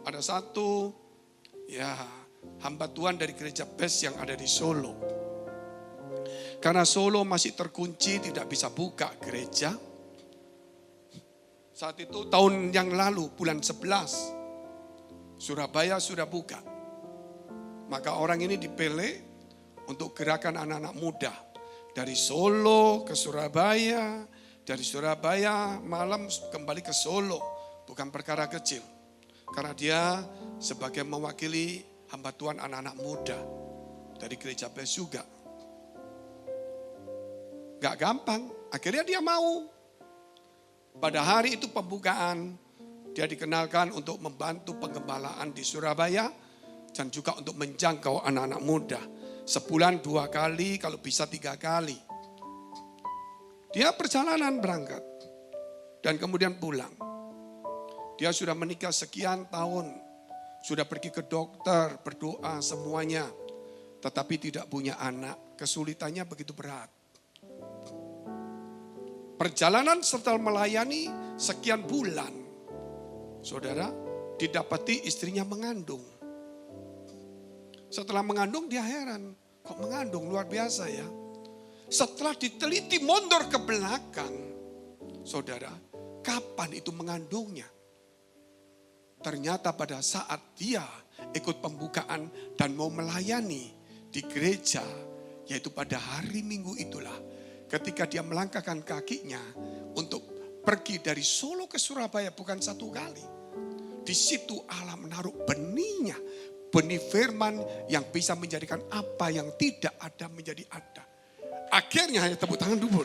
ada satu hamba Tuhan dari gereja BES yang ada di Solo. Karena Solo masih terkunci, tidak bisa buka gereja. Saat itu tahun yang lalu, bulan 11, Surabaya sudah buka. Maka orang ini dipilih untuk gerakan anak-anak muda. Dari Solo ke Surabaya, dari Surabaya malam kembali ke Solo. Bukan perkara kecil. Karena dia sebagai mewakili hamba Tuhan anak-anak muda dari gereja BES juga. Gak gampang, akhirnya dia mau. Pada hari itu pembukaan, dia dikenalkan untuk membantu penggembalaan di Surabaya dan juga untuk menjangkau anak-anak muda. Sebulan 2 kali, kalau bisa 3 kali. Dia perjalanan berangkat dan kemudian pulang. Dia sudah menikah sekian tahun. Sudah pergi ke dokter, berdoa semuanya. Tetapi tidak punya anak. Kesulitannya begitu berat. Perjalanan setelah melayani sekian bulan. Saudara, didapati istrinya mengandung. Setelah mengandung dia heran. Kok mengandung? Luar biasa ya. Setelah diteliti mundur ke belakang. Saudara, kapan itu mengandungnya? Ternyata pada saat dia ikut pembukaan dan mau melayani di gereja. Yaitu pada hari Minggu itulah. Ketika dia melangkahkan kakinya untuk pergi dari Solo ke Surabaya bukan satu kali. Di situ Allah menaruh benihnya. Benih firman yang bisa menjadikan apa yang tidak ada menjadi ada. Akhirnya, hanya tepuk tangan dulu.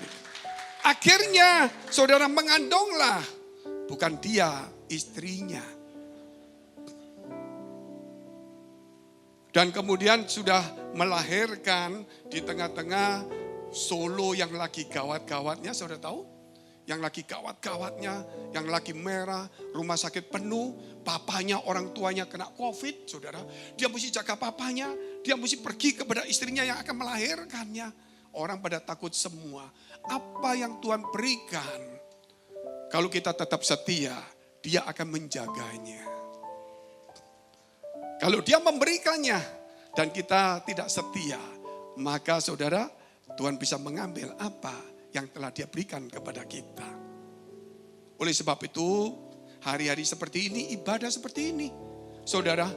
Akhirnya saudara mengandunglah. Bukan dia, istrinya. Dan kemudian sudah melahirkan di tengah-tengah Solo yang lagi gawat-gawatnya, saudara tahu? Yang lagi gawat-gawatnya, yang lagi merah, rumah sakit penuh, papanya, orang tuanya kena COVID, saudara. Dia mesti jaga papanya, dia mesti pergi kepada istrinya yang akan melahirkannya. Orang pada takut semua. Apa yang Tuhan berikan, kalau kita tetap setia, dia akan menjaganya. Kalau dia memberikannya dan kita tidak setia, maka saudara, Tuhan bisa mengambil apa yang telah dia berikan kepada kita. Oleh sebab itu, hari-hari seperti ini, ibadah seperti ini. Saudara,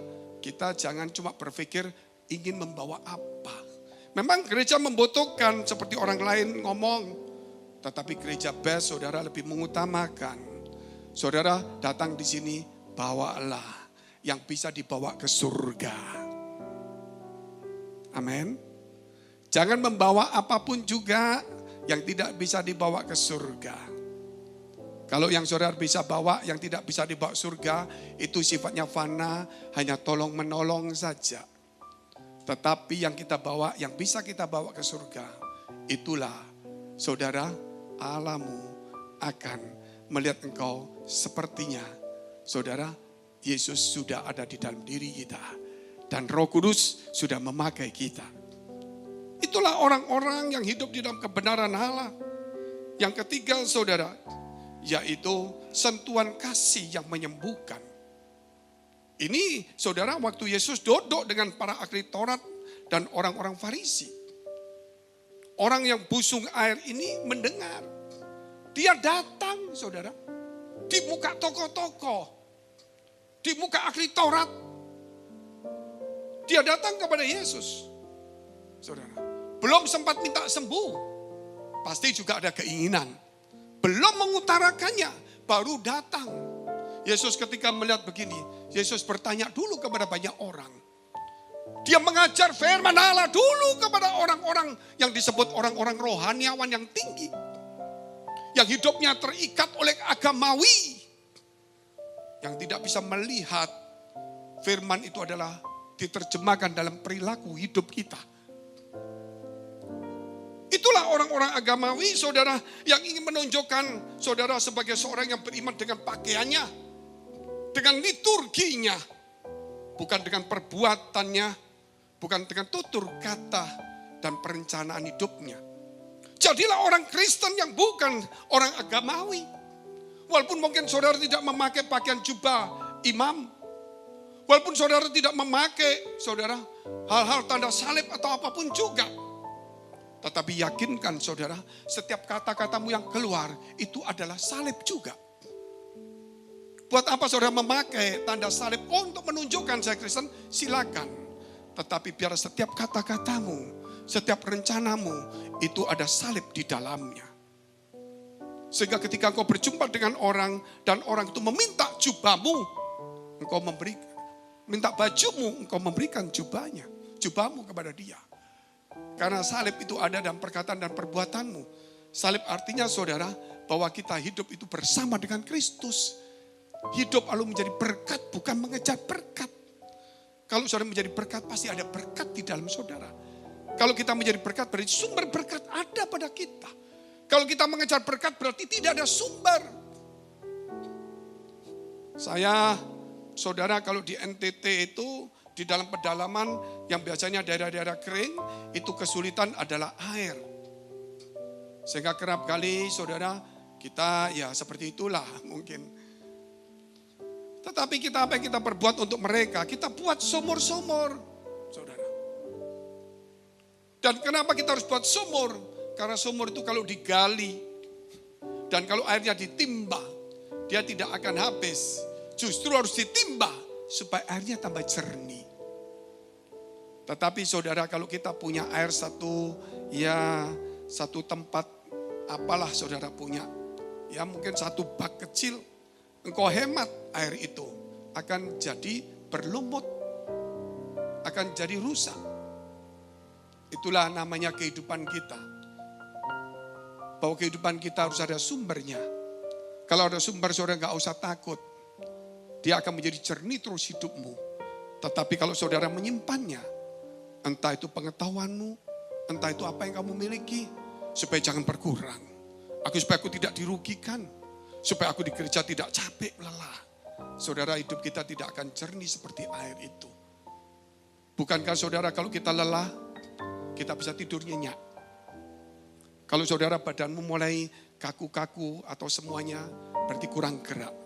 kita jangan cuma berpikir ingin membawa apa. Memang gereja membutuhkan seperti orang lain ngomong. Tetapi gereja best, saudara, lebih mengutamakan. Saudara datang di sini, bawalah yang bisa dibawa ke surga. Amin. Jangan membawa apapun juga yang tidak bisa dibawa ke surga. Kalau yang saudara bisa bawa yang tidak bisa dibawa ke surga, itu sifatnya fana, hanya tolong menolong saja. Tetapi yang kita bawa, yang bisa kita bawa ke surga, itulah saudara, Allahmu akan melihat engkau sepertinya. Saudara, Yesus sudah ada di dalam diri kita. Dan Roh Kudus sudah memakai kita. Itulah orang-orang yang hidup di dalam kebenaran Allah. Yang ketiga saudara, yaitu sentuhan kasih yang menyembuhkan. Ini saudara waktu Yesus duduk dengan para ahli Taurat dan orang-orang Farisi. Orang yang busung air ini mendengar. Dia datang saudara. Di muka tokoh-tokoh. Di muka ahli Taurat. Dia datang kepada Yesus. Saudara. Belum sempat minta sembuh. Pasti juga ada keinginan. Belum mengutarakannya. Baru datang. Yesus ketika melihat begini. Yesus bertanya dulu kepada banyak orang. Dia mengajar firman Allah dulu kepada orang-orang yang disebut orang-orang rohaniawan yang tinggi. Yang hidupnya terikat oleh agamawi. Yang tidak bisa melihat firman itu adalah diterjemahkan dalam perilaku hidup kita. Itulah orang-orang agamawi saudara yang ingin menunjukkan saudara sebagai seorang yang beriman dengan pakaiannya. Dengan liturginya. Bukan dengan perbuatannya. Bukan dengan tutur kata dan perencanaan hidupnya. Jadilah orang Kristen yang bukan orang agamawi. Walaupun mungkin saudara tidak memakai pakaian jubah imam. Walaupun saudara tidak memakai saudara hal-hal tanda salib atau apapun juga. Tetapi yakinkan saudara, setiap kata-katamu yang keluar itu adalah salib juga. Buat apa saudara memakai tanda salib untuk menunjukkan saya Kristen? Silakan. Tetapi biar setiap kata-katamu, setiap rencanamu itu ada salib di dalamnya. Sehingga ketika engkau berjumpa dengan orang dan orang itu meminta jubahmu, engkau memberikan. Minta bajumu, engkau memberikan jubahnya, jubahmu kepada dia. Karena salib itu ada dalam perkataan dan perbuatanmu. Salib artinya saudara, bahwa kita hidup itu bersama dengan Kristus. Hidup lalu menjadi berkat, bukan mengejar berkat. Kalau saudara menjadi berkat, pasti ada berkat di dalam saudara. Kalau kita menjadi berkat, berarti sumber berkat ada pada kita. Kalau kita mengejar berkat, berarti tidak ada sumber. Saudara kalau di NTT itu di dalam pedalaman yang biasanya daerah-daerah kering, itu kesulitan adalah air. Sehingga kerap kali saudara kita ya seperti itulah mungkin. Tetapi apa yang kita perbuat untuk mereka? Kita buat sumur-sumur, saudara. Dan kenapa kita harus buat sumur? Karena sumur itu kalau digali dan kalau airnya ditimba, dia tidak akan habis. Justru harus ditimba supaya airnya tambah jernih. Tetapi saudara kalau kita punya air satu tempat, apalah saudara punya, ya mungkin satu bak kecil, engkau hemat air itu akan jadi berlumut, akan jadi rusak. Itulah namanya kehidupan kita. Bahwa kehidupan kita harus ada sumbernya. Kalau ada sumber saudara gak usah takut. Dia akan menjadi jernih terus hidupmu. Tetapi kalau saudara menyimpannya, entah itu pengetahuanmu, entah itu apa yang kamu miliki, supaya jangan berkurang. Supaya aku tidak dirugikan, supaya aku di gereja tidak capek, lelah. Saudara, hidup kita tidak akan jernih seperti air itu. Bukankah saudara kalau kita lelah, kita bisa tidur nyenyak. Kalau saudara badanmu mulai kaku-kaku atau semuanya, berarti kurang gerak.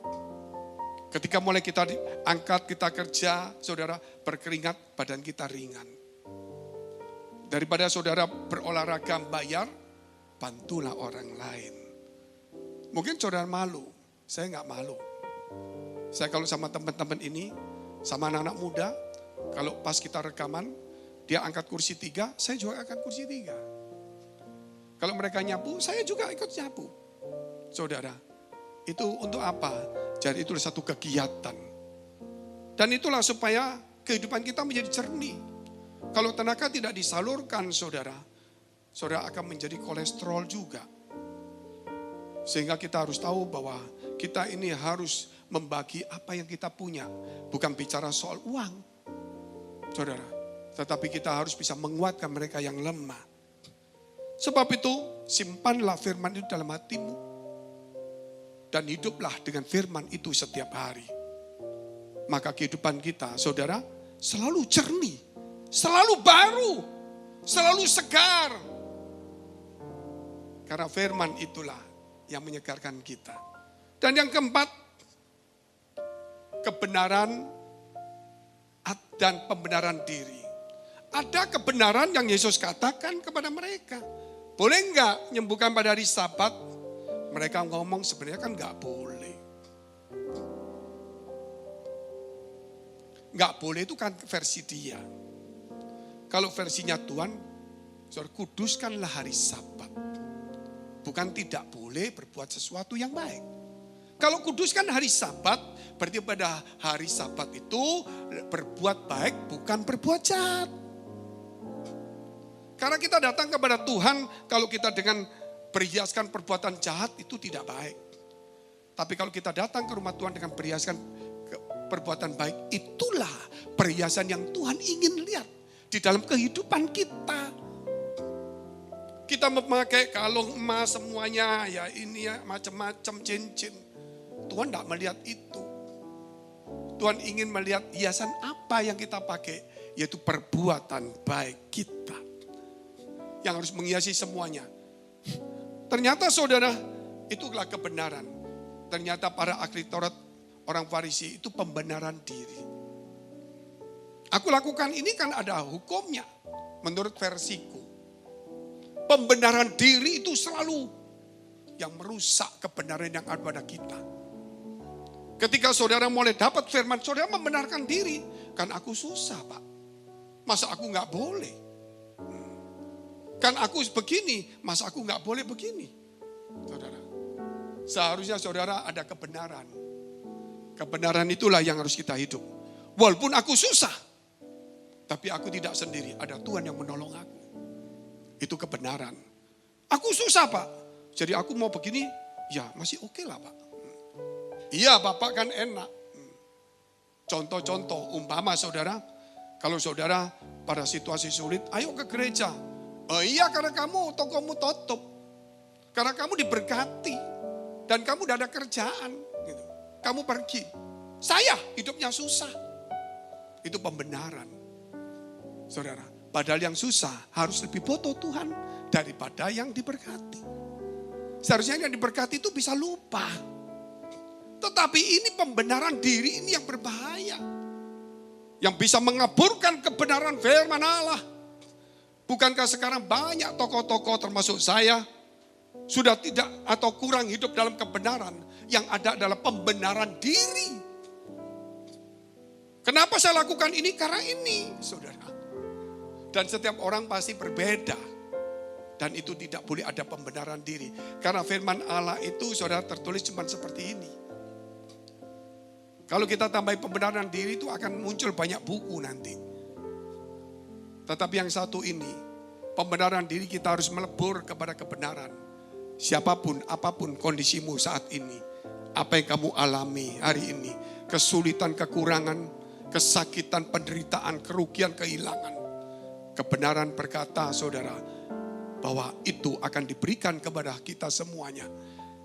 Ketika mulai kita angkat, kita kerja, saudara berkeringat, badan kita ringan. Daripada saudara berolahraga bayar, bantulah orang lain. Mungkin saudara malu, saya nggak malu. Saya kalau sama teman-teman ini, sama anak-anak muda, kalau pas kita rekaman, dia angkat kursi 3, saya juga angkat kursi 3. Kalau mereka nyapu, saya juga ikut nyapu. Saudara, itu untuk apa? Jadi itulah satu kegiatan. Dan itulah supaya kehidupan kita menjadi jernih. Kalau tenaga tidak disalurkan saudara akan menjadi kolesterol juga. Sehingga kita harus tahu bahwa kita ini harus membagi apa yang kita punya. Bukan bicara soal uang, saudara. Tetapi kita harus bisa menguatkan mereka yang lemah. Sebab itu simpanlah firman itu dalam hatimu. Dan hiduplah dengan firman itu setiap hari. Maka kehidupan kita, saudara, selalu jernih, selalu baru, selalu segar. Karena firman itulah yang menyegarkan kita. Dan yang keempat, kebenaran dan pembenaran diri. Ada kebenaran yang Yesus katakan kepada mereka. Boleh enggak menyembuhkan pada hari Sabat? Mereka ngomong sebenarnya kan enggak boleh. Enggak boleh itu kan versi dia. Kalau versinya Tuhan, saudara, kuduskanlah hari Sabat. Bukan tidak boleh berbuat sesuatu yang baik. Kalau kuduskan hari Sabat, berarti pada hari Sabat itu berbuat baik bukan berbuat jahat. Karena kita datang kepada Tuhan, kalau kita dengan berhiaskan perbuatan jahat itu tidak baik. Tapi kalau kita datang ke rumah Tuhan dengan berhiaskan perbuatan baik, itulah perhiasan yang Tuhan ingin lihat di dalam kehidupan kita. Kita memakai kalung emas semuanya, ya ini ya macam-macam cincin. Tuhan tidak melihat itu. Tuhan ingin melihat hiasan apa yang kita pakai, yaitu perbuatan baik kita. Yang harus menghiasi semuanya. Ternyata saudara, itulah kebenaran. Ternyata para ahli Taurat, orang Farisi itu pembenaran diri. Aku lakukan ini kan ada hukumnya, menurut versiku. Pembenaran diri itu selalu yang merusak kebenaran yang ada pada kita. Ketika saudara mulai dapat firman, saudara membenarkan diri. Kan aku susah Pak, masa aku gak boleh? Kan aku begini, masa aku gak boleh begini? Saudara, seharusnya saudara ada kebenaran. Kebenaran itulah yang harus kita hidup. Walaupun aku susah, tapi aku tidak sendiri, ada Tuhan yang menolong aku. Itu kebenaran. Aku susah Pak, jadi aku mau begini, ya masih oke lah Pak. Iya Bapak kan enak. Contoh-contoh, umpama saudara, kalau saudara pada situasi sulit, ayo ke gereja. Oh iya karena kamu tokomu tutup. Karena kamu diberkati. Dan kamu udah ada kerjaan. Gitu. Kamu pergi. Saya hidupnya susah. Itu pembenaran. Saudara, padahal yang susah harus lebih butuh Tuhan daripada yang diberkati. Seharusnya yang diberkati itu bisa lupa. Tetapi ini pembenaran diri ini yang berbahaya. Yang bisa mengaburkan kebenaran firman Allah. Bukankah sekarang banyak tokoh-tokoh termasuk saya sudah tidak atau kurang hidup dalam kebenaran. Yang ada adalah pembenaran diri. Kenapa saya lakukan ini? Karena ini, saudara. Dan setiap orang pasti berbeda. Dan itu tidak boleh ada pembenaran diri. Karena firman Allah itu, saudara, tertulis cuma seperti ini. Kalau kita tambah pembenaran diri itu akan muncul banyak buku nanti. Tetapi yang satu ini, pembenaran diri kita harus melebur kepada kebenaran. Siapapun, apapun kondisimu saat ini. Apa yang kamu alami hari ini. Kesulitan, kekurangan, kesakitan, penderitaan, kerugian, kehilangan. Kebenaran berkata, saudara, bahwa itu akan diberikan kepada kita semuanya.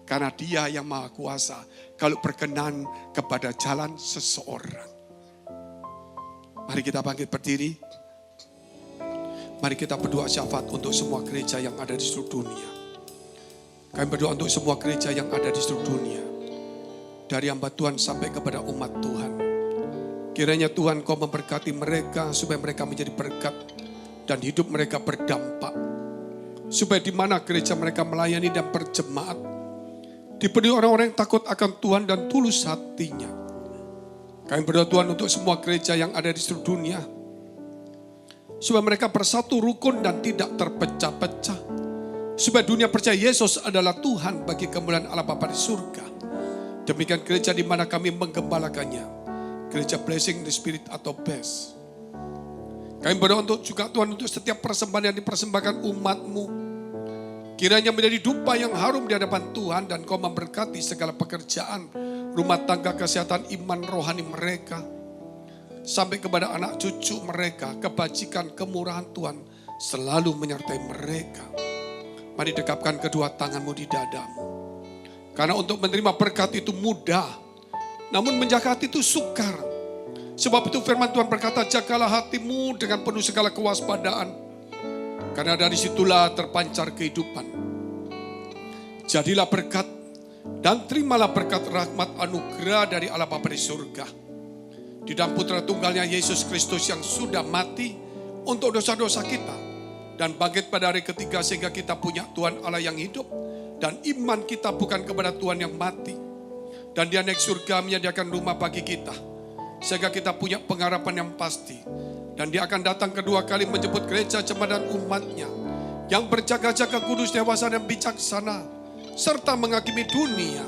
Karena Dia yang Maha Kuasa kalau berkenan kepada jalan seseorang. Mari kita bangkit berdiri. Mari kita berdoa syafaat untuk semua gereja yang ada di seluruh dunia. Kami berdoa untuk semua gereja yang ada di seluruh dunia. Dari hamba Tuhan sampai kepada umat Tuhan. Kiranya Tuhan Kau memberkati mereka supaya mereka menjadi berkat. Dan hidup mereka berdampak. Supaya di mana gereja mereka melayani dan berjemaat. Dipenuhi orang-orang yang takut akan Tuhan dan tulus hatinya. Kami berdoa Tuhan untuk semua gereja yang ada di seluruh dunia. Supaya mereka bersatu rukun dan tidak terpecah-pecah. Supaya dunia percaya Yesus adalah Tuhan bagi kemuliaan Allah Bapa di surga. Demikian gereja di mana kami menggembalakannya. Gereja Blessing in the Spirit atau BES. Kami berdoa untuk juga Tuhan untuk setiap persembahan yang dipersembahkan umat-Mu. Kiranya menjadi dupa yang harum di hadapan Tuhan dan Kau memberkati segala pekerjaan, rumah tangga, kesehatan, iman rohani mereka. Sampai kepada anak cucu mereka, kebajikan, kemurahan Tuhan selalu menyertai mereka. Mari dekapkan kedua tanganmu di dadamu. Karena untuk menerima berkat itu mudah, namun menjaga hati itu sukar. Sebab itu firman Tuhan berkata, jagalah hatimu dengan penuh segala kewaspadaan. Karena dari situlah terpancar kehidupan. Jadilah berkat dan terimalah berkat rahmat anugerah dari Allah Bapa di surga. Di dalam putra tunggalnya Yesus Kristus yang sudah mati untuk dosa-dosa kita. Dan bangkit pada hari ketiga sehingga kita punya Tuhan Allah yang hidup. Dan iman kita bukan kepada Tuhan yang mati. Dan Dia naik surga menyediakan rumah bagi kita. Sehingga kita punya pengharapan yang pasti. Dan Dia akan datang kedua kali menjemput gereja jemaat dan umatnya. Yang berjaga-jaga kudus, dewasa dan bijaksana. Serta menghakimi dunia.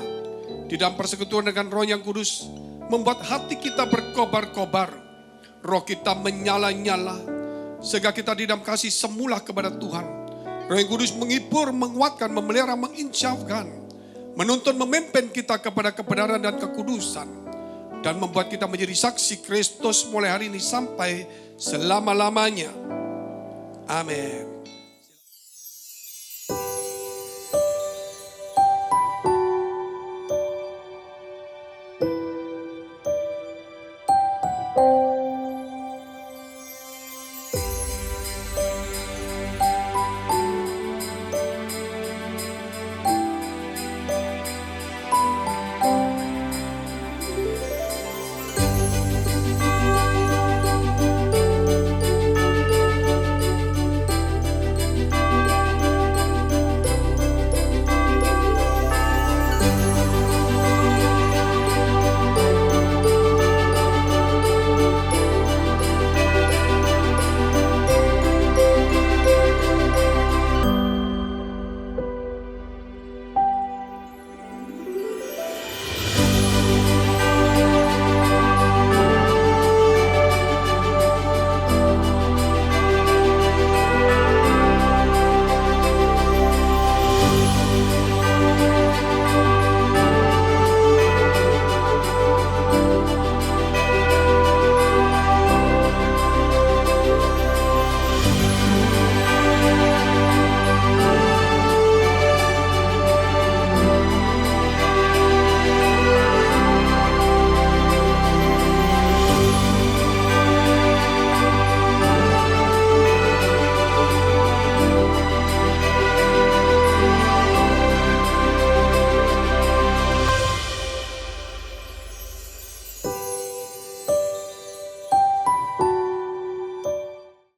Di dalam persekutuan dengan Roh yang kudus. Membuat hati kita berkobar-kobar. Roh kita menyala-nyala. Sehingga kita di dalam kasih semula kepada Tuhan. Roh yang kudus menghibur, menguatkan, memelihara, menginsyafkan. Menuntun, memimpin kita kepada kebenaran dan kekudusan. Dan membuat kita menjadi saksi Kristus mulai hari ini sampai selama-lamanya. Amin.